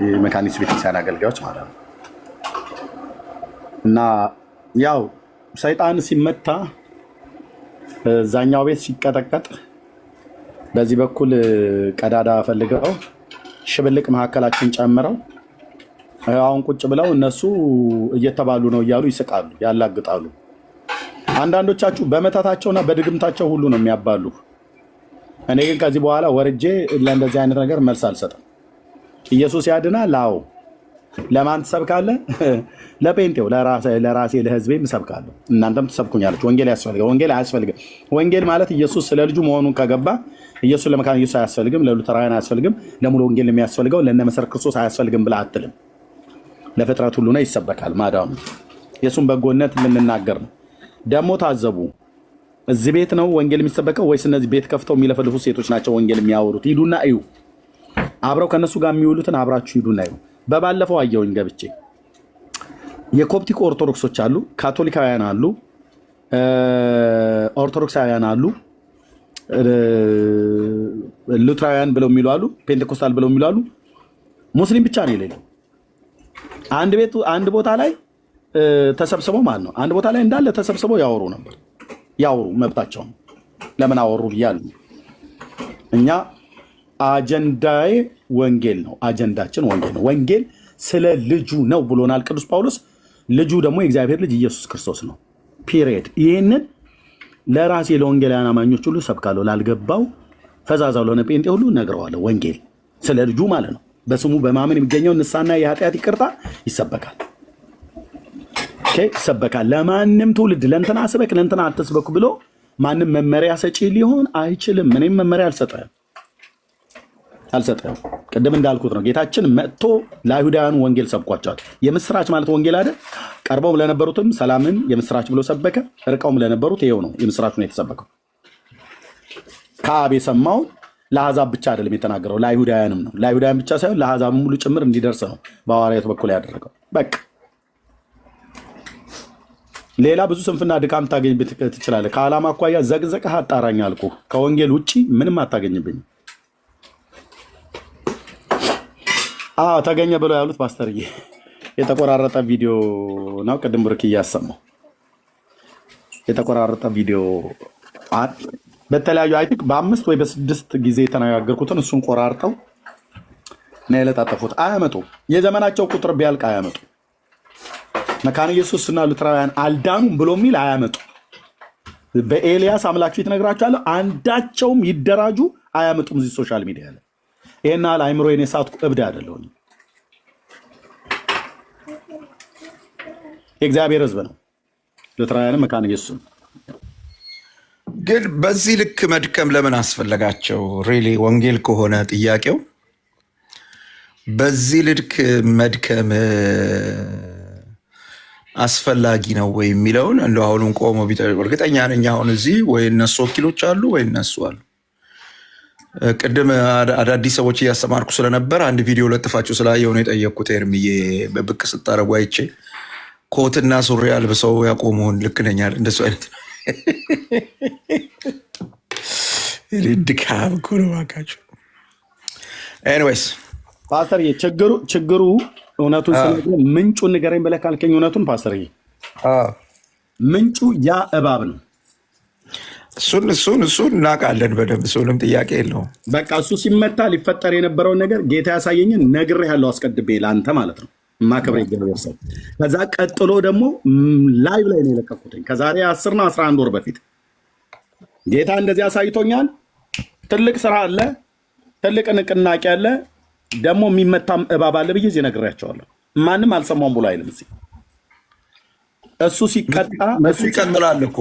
የመካነ ኢየሱስ ቤተክርስቲያን አገልጋዮች ማለት ነው። እና ያው ሰይጣን ሲመታ እዛኛው ቤት ሲቀጠቀጥ በዚህ በኩል ቀዳዳ ፈልገው ሽብልቅ መካከላችን ጨምረው አሁን ቁጭ ብለው እነሱ እየተባሉ ነው እያሉ ይስቃሉ፣ ያላግጣሉ። አንዳንዶቻችሁ በመታታቸውና በድግምታቸው ሁሉ ነው የሚያባሉ። እኔ ግን ከዚህ በኋላ ወርጄ ለእንደዚህ አይነት ነገር መልስ አልሰጥም። ኢየሱስ ያድናል። አዎ። ለማን ትሰብካለህ? ለጴንጤው፣ ለራሴ ለህዝቤም እሰብካለሁ። እናንተም ትሰብኩኛለች። ወንጌል ያስፈልገው? ወንጌል አያስፈልግም። ወንጌል ማለት ኢየሱስ ስለ ልጁ መሆኑን ከገባ ኢየሱስ ለመካነ ኢየሱስ አያስፈልግም፣ ለሉተራውያን አያስፈልግም፣ ለሙሉ ወንጌል የሚያስፈልገው ለእነ መሰረት ክርስቶስ አያስፈልግም ብለህ አትልም። ለፍጥረት ሁሉ ነው ይሰበካል። ማዳኑ የእሱን በጎነት የምንናገር ነው። ደግሞ ታዘቡ፣ እዚህ ቤት ነው ወንጌል የሚሰበከው ወይስ እነዚህ ቤት ከፍተው የሚለፈልፉ ሴቶች ናቸው ወንጌል የሚያወሩት? ሂዱና እዩ። አብረው ከነሱ ጋር የሚውሉትን አብራችሁ ሂዱና እዩ። በባለፈው አየሁኝ ገብቼ የኮፕቲክ ኦርቶዶክሶች አሉ፣ ካቶሊካውያን አሉ፣ ኦርቶዶክሳውያን አሉ፣ ሉትራውያን ብለው የሚሉ አሉ፣ ፔንቴኮስታል ብለው የሚሉ አሉ። ሙስሊም ብቻ ነው የሌለው። አንድ ቦታ ላይ ተሰብስበው ማለት ነው። አንድ ቦታ ላይ እንዳለ ተሰብስበው ያወሩ ነበር። ያወሩ መብታቸው ነው። ለምን አወሩ ብያሉ። እኛ አጀንዳዬ ወንጌል ነው። አጀንዳችን ወንጌል ነው። ወንጌል ስለ ልጁ ነው ብሎናል ቅዱስ ጳውሎስ። ልጁ ደግሞ የእግዚአብሔር ልጅ ኢየሱስ ክርስቶስ ነው። ፒሪየድ። ይህንን ለራሴ ለወንጌላውያን አማኞች ሁሉ ሰብካለሁ። ላልገባው ፈዛዛው ለሆነ ጴንጤ ሁሉ ነግረዋለሁ። ወንጌል ስለ ልጁ ማለት ነው። በስሙ በማመን የሚገኘው ንስሐና የኃጢአት ይቅርታ ይሰበካል። ይሰበካል። ለማንም ትውልድ ለእንትና ስበክ ለእንትና አትስበኩ ብሎ ማንም መመሪያ ሰጪ ሊሆን አይችልም። እኔም መመሪያ አልሰጠም። ቅድም እንዳልኩት ነው። ጌታችን መጥቶ ለአይሁዳውያኑ ወንጌል ሰብኳቸዋል። የምስራች ማለት ወንጌል አይደል? ቀርበውም ለነበሩትም ሰላምን የምስራች ብሎ ሰበከ። ርቀውም ለነበሩት ይኸው ነው የምስራች ነው የተሰበከው። ከአብ የሰማው ለአሕዛብ ብቻ አይደለም የተናገረው፣ ለአይሁዳውያንም ነው። ለአይሁዳውያን ብቻ ሳይሆን ለአሕዛብም ሙሉ ጭምር እንዲደርስ ነው በሐዋርያት በኩል ያደረገው። በቃ ሌላ ብዙ ስንፍና ድካም ታገኝ ትችላለህ። ከዓላማ አኳያ ዘቅዘቅህ አጣራኝ አልኩህ። ከወንጌል ውጭ ምንም አታገኝብኝ። ተገኘ ብለው ያሉት ፓስተርዬ የተቆራረጠ ቪዲዮ ነው። ቅድም ብርክ እያሰማው የተቆራረጠ ቪዲዮ በተለያዩ አይ ቲንክ በ5 ወይ በ6 ጊዜ የተነጋገርኩትን እሱን ቆራርጠው ነው የለጣጠፉት። አያመጡም። የዘመናቸው ቁጥር ቢያልቅ አያመጡ። መካነ ኢየሱስና ሉትራውያን አልዳኑም ብሎ የሚል አያመጡ። በኤልያስ አምላክ ፊት ነግራቸዋለሁ። አንዳቸውም ይደራጁ አያመጡም። እዚህ ሶሻል ሚዲያ ላይ ይሄን ያህል አይምሮዬን የሳትኩ እብድ አይደለሁም። የእግዚአብሔር ሕዝብ ነው ሉትራውያንም መካነ ኢየሱስም። ግን በዚህ ልክ መድከም ለምን አስፈለጋቸው? ሪሊ ወንጌል ከሆነ ጥያቄው በዚህ ልክ መድከም አስፈላጊ ነው ወይ የሚለውን እንደው አሁንም ቆሞ እርግጠኛ ነኝ አሁን እዚህ ወይ እነሱ ወኪሎች አሉ ወይ እነሱ አሉ። ቅድም አዳዲስ ሰዎች እያስተማርኩ ስለነበር አንድ ቪዲዮ ለጥፋችሁ ስላየው ነው የጠየቅኩት። ኤርምዬ በብቅ ስታረጉ አይቼ ኮትና ሱሪ አልብሰው ያቆሙን ልክ ነኝ አይደል? እንደሱ አይነት ድካም እኮ ነው እባካችሁ። ኤኒዌይስ ፓስተርዬ ችግሩ እውነቱን ስነግርህ ምንጩን ንገረኝ ብለህ ካልከኝ እውነቱን ፓስተርዬ ምንጩ ያ እባብ ነው። እሱን እናውቃለን በደንብ። እሱንም ጥያቄ የለውም። በቃ እሱ ሲመታ ሊፈጠር የነበረውን ነገር ጌታ ያሳየኝን ነግሬሃለሁ፣ አስቀድሜ ለአንተ ማለት ነው ማከብረ እግዚአብሔር ሰው። ከዛ ቀጥሎ ደግሞ ላይቭ ላይ ነው የለቀኩትኝ ከዛሬ 10 እና 11 ወር በፊት ጌታ እንደዚህ አሳይቶኛል። ትልቅ ስራ አለ፣ ትልቅ ንቅናቄ አለ፣ ደግሞ የሚመታም እባብ አለ ብዬ እዚህ ነግሬያቸዋለሁ። ማንም አልሰማውም ብሎ አይልም። እሱ ሲቀጣ እሱ ይቀጥላል እኮ።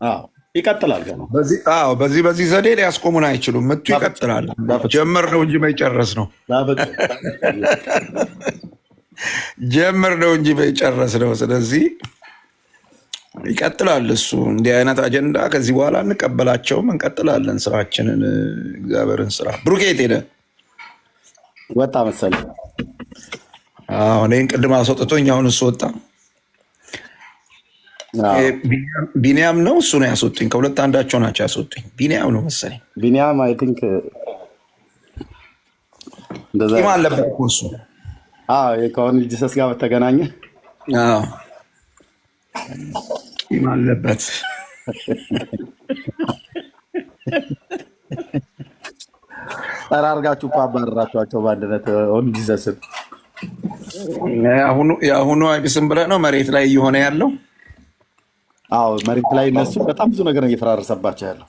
አዎ ይቀጥላል። ገና በዚህ ዘዴ ሊያስቆሙን አይችሉም። ምቱ ይቀጥላል። ጀመር ነው እንጂ መጨረስ ነው። ጀመር ነው እንጂ መጨረስ ነው። ስለዚህ ይቀጥላል እሱ። እንዲህ አይነት አጀንዳ ከዚህ በኋላ እንቀበላቸውም፣ እንቀጥላለን ስራችንን፣ እግዚአብሔርን ስራ። ብሩኬት ሄደ ወጣ መሰለኝ። እኔን ቅድም አስወጥቶኝ አሁን እሱ ወጣ። ቢኒያም ነው እሱ ነው ያስወጡኝ። ከሁለት አንዳቸው ናቸው ያስወጡኝ። ቢኒያም ነው መሰለኝ። ቢኒያም አይ ቲንክ እንደዛ አለበት እኮ እሱ። ከሆነ ጂሰስ ጋር በተገናኘ አለበት። ጠራርጋችሁ እኮ አባረራችኋቸው በአንድነት ኦን ጂሰስን። የአሁኑ አይብስም ብለህ ነው መሬት ላይ እየሆነ ያለው። መሬት ላይ እነሱ በጣም ብዙ ነገር እየፈራረሰባቸው ያለው።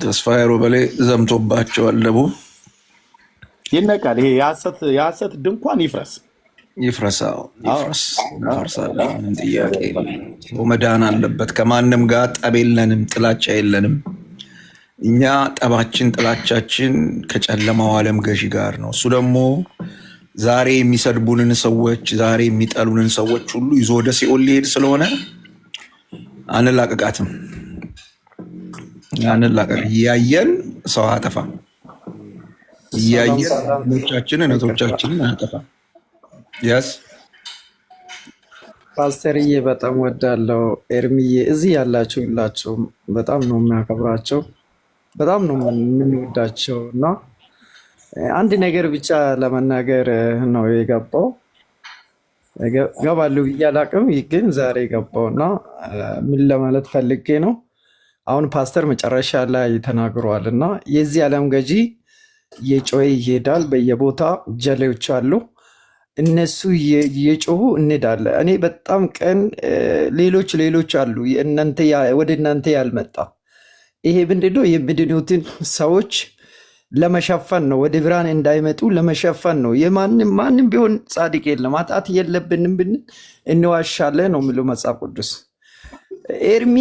ተስፋዬ ሮበሌ ዘምቶባቸዋል። ደቡ ይነቃል። ይሄ የሐሰት ድንኳን ይፍረስ። ምንም ጥያቄ መዳን አለበት። ከማንም ጋር ጠብ የለንም፣ ጥላቻ የለንም። እኛ ጠባችን፣ ጥላቻችን ከጨለማው ዓለም ገዢ ጋር ነው። እሱ ደግሞ ዛሬ የሚሰድቡንን ሰዎች፣ ዛሬ የሚጠሉንን ሰዎች ሁሉ ይዞ ወደ ሲኦል ሊሄድ ስለሆነ አንላቀቃትም። እያየን ሰው አጠፋ፣ እያየን ቻችንን እህቶቻችንን አጠፋ። ያስ ፓስተርዬ በጣም ወዳለው ኤርሚዬ፣ እዚህ ያላችሁ ሁላችሁም በጣም ነው የሚያከብራቸው፣ በጣም ነው የምንወዳቸው እና አንድ ነገር ብቻ ለመናገር ነው የገባው። ገባለሁ ብዬ አላቅም፣ ግን ዛሬ ገባው እና ምን ለማለት ፈልጌ ነው። አሁን ፓስተር መጨረሻ ላይ ተናግሯል እና የዚህ ዓለም ገዢ የጮኸ ይሄዳል። በየቦታ ጀሌዎች አሉ፣ እነሱ የጮሁ እንሄዳለን። እኔ በጣም ቀን ሌሎች አሉ ወደ እናንተ ያልመጣ ይሄ ምንድነው? የሚድኑትን ሰዎች ለመሸፈን ነው፣ ወደ ብርሃን እንዳይመጡ ለመሸፈን ነው። ማንም ቢሆን ጻድቅ የለም፣ ኃጢአት የለብንም ብንል እንዋሻለን ነው የሚለው መጽሐፍ ቅዱስ። ኤርሚ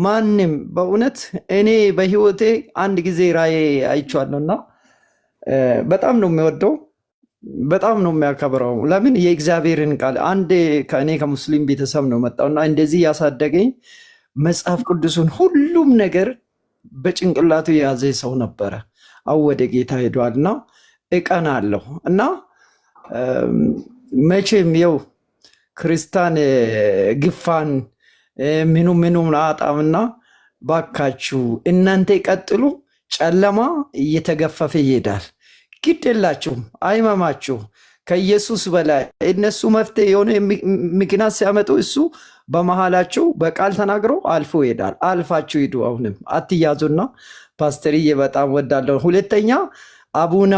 ማንም በእውነት እኔ በህይወቴ አንድ ጊዜ ራእይ አይቼዋለሁ እና በጣም ነው የሚወደው፣ በጣም ነው የሚያከብረው። ለምን? የእግዚአብሔርን ቃል አንድ ከእኔ ከሙስሊም ቤተሰብ ነው መጣውና እንደዚህ ያሳደገኝ መጽሐፍ ቅዱሱን ሁሉም ነገር በጭንቅላቱ የያዘ ሰው ነበረ። አው ወደ ጌታ ሄዷል እና እቀናለሁ እና መቼም የው ክርስቲያን ግፋን ምኑ አጣምና ባካችሁ እናንተ ቀጥሉ። ጨለማ እየተገፈፈ ይሄዳል። ግድ የላችሁም፣ አይመማችሁ። ከኢየሱስ በላይ እነሱ መፍትሄ የሆነ ምክንያት ሲያመጡ እሱ በመሃላቸው በቃል ተናግሮ አልፎ ይሄዳል። አልፋችሁ ሂዱ፣ አሁንም አትያዙና ፓስተርዬ በጣም ወዳለሁ። ሁለተኛ አቡና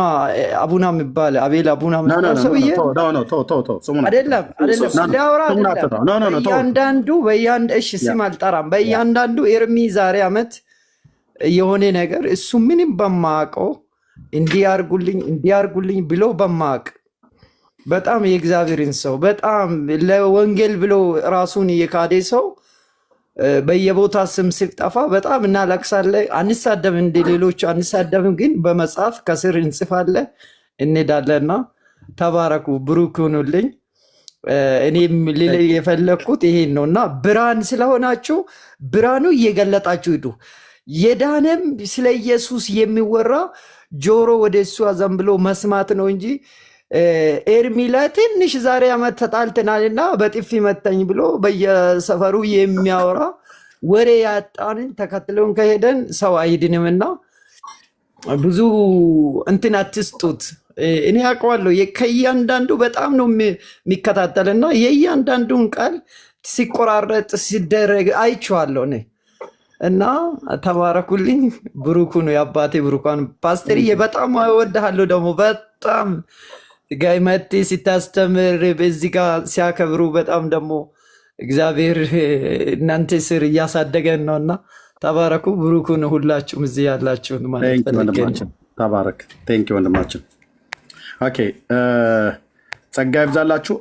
የሚባል አቤል አቡና የሚባል ሰውዬ አይደለም ሊያወራ አይደለም። በእያንዳንዱ እሺ ስም አልጠራም። በእያንዳንዱ ኤርሚ ዛሬ ዓመት የሆነ ነገር እሱ ምንም በማያውቀው እንዲያርጉልኝ ብሎ በማያውቅ በጣም የእግዚአብሔርን ሰው በጣም ለወንጌል ብሎ ራሱን የካደ ሰው በየቦታ ስም ሲጠፋ በጣም እናለቅሳለን። አንሳደብም፣ እንደ ሌሎቹ አንሳደብም፣ ግን በመጽሐፍ ከስር እንጽፋለን እንሄዳለንና ተባረኩ፣ ብሩክ ሁኑልኝ። እኔም ልል የፈለግኩት ይሄን ነው እና ብርሃን ስለሆናችሁ ብርሃኑ እየገለጣችሁ ሂዱ። የዳነም ስለ ኢየሱስ የሚወራ ጆሮ ወደ እሱ አዘንብሎ መስማት ነው እንጂ ኤርሚ ላይ ትንሽ ዛሬ ዓመት ተጣልተናልና በጥፊ መታኝ ብሎ በየሰፈሩ የሚያወራ ወሬ ያጣንን ተከትለውን ከሄደን ሰው አይድንምና ብዙ እንትን አትስጡት። እኔ አውቀዋለሁ ከእያንዳንዱ በጣም ነው የሚከታተልና የእያንዳንዱን ቃል ሲቆራረጥ ሲደረግ አይቼዋለሁ እኔ እና ተባረኩልኝ። ብሩኩ ነው የአባቴ ብሩኳን። ፓስተርዬ በጣም እወድሃለሁ። ደግሞ በጣም ጋይመቴ ሲታስተምር በዚህ ጋር ሲያከብሩ በጣም ደግሞ እግዚአብሔር እናንተ ስር እያሳደገን ነው እና ተባረኩ። ብሩኩ ነው ሁላችሁም እዚህ ያላችሁን ማለት ፈልገን ተባረክ። ቴንክ ወንድማችን። ኦኬ ጸጋ ይብዛላችሁ።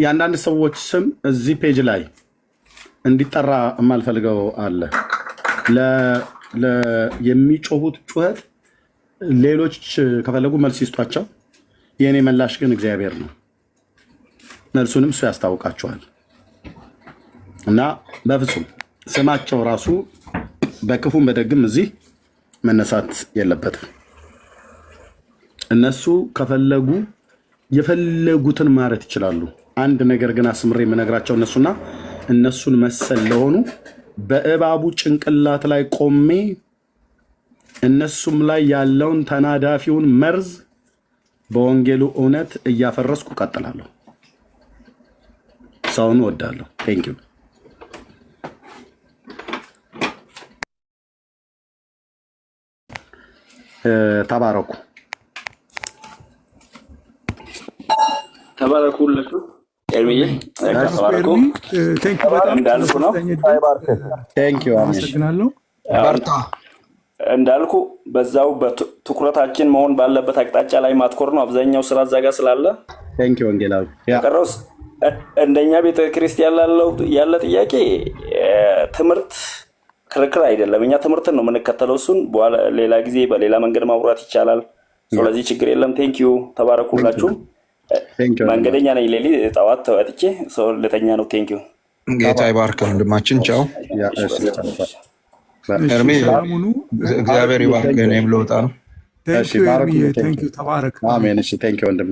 የአንዳንድ ሰዎች ስም እዚህ ፔጅ ላይ እንዲጠራ የማልፈልገው አለ። የሚጮሁት ጩኸት ሌሎች ከፈለጉ መልስ ይስጧቸው። የእኔ መላሽ ግን እግዚአብሔር ነው። መልሱንም እሱ ያስታውቃቸዋል እና በፍጹም ስማቸው ራሱ በክፉም በደግም እዚህ መነሳት የለበትም። እነሱ ከፈለጉ የፈለጉትን ማለት ይችላሉ። አንድ ነገር ግን አስምሬ የምነግራቸው እነሱን መሰል ለሆኑ በእባቡ ጭንቅላት ላይ ቆሜ እነሱም ላይ ያለውን ተናዳፊውን መርዝ በወንጌሉ እውነት እያፈረስኩ ቀጥላለሁ። ሰውን ወዳለሁ። ቴንክ ዩ። ተባረኩ። ተባረኩላችሁ። ኤርሚዬ ተባረኩ። እንዳልኩ ነው። አመሰግናለሁ። እንዳልኩ በዛው በትኩረታችን መሆን ባለበት አቅጣጫ ላይ ማትኮር ነው። አብዛኛው ስራ እዛ ጋር ስላለ ወንጌላዊ ቀረውስ እንደኛ ቤተ ክርስቲያን ያለ ጥያቄ ትምህርት ክርክር አይደለም። እኛ ትምህርትን ነው የምንከተለው። እሱን በኋላ ሌላ ጊዜ በሌላ መንገድ ማውራት ይቻላል። ስለዚህ ችግር የለም። ቴንኪዩ። ተባረኩላችሁ። መንገደኛ ነኝ። ሌሊ ጠዋት ተወጥቼ ሰው ልተኛ ነው። ቴንኪዩ። ጌታ ይባርክ ወንድማችን። ቻው ኤርሚ። እግዚአብሔር ይባርክ። እኔም ልወጣ ነው። ተባረክ። አሜን። እሺ ቴንኪው ወንድሜ።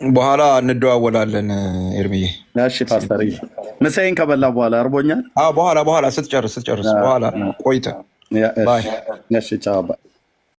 በኋላ እንደዋወላለን ኤርሚዬ። እሺ ፓስተር፣ ምሳዬን ከበላ በኋላ አርቦኛል። በኋላ ስትጨርስ በኋላ ቆይተህ። እሺ ቻው።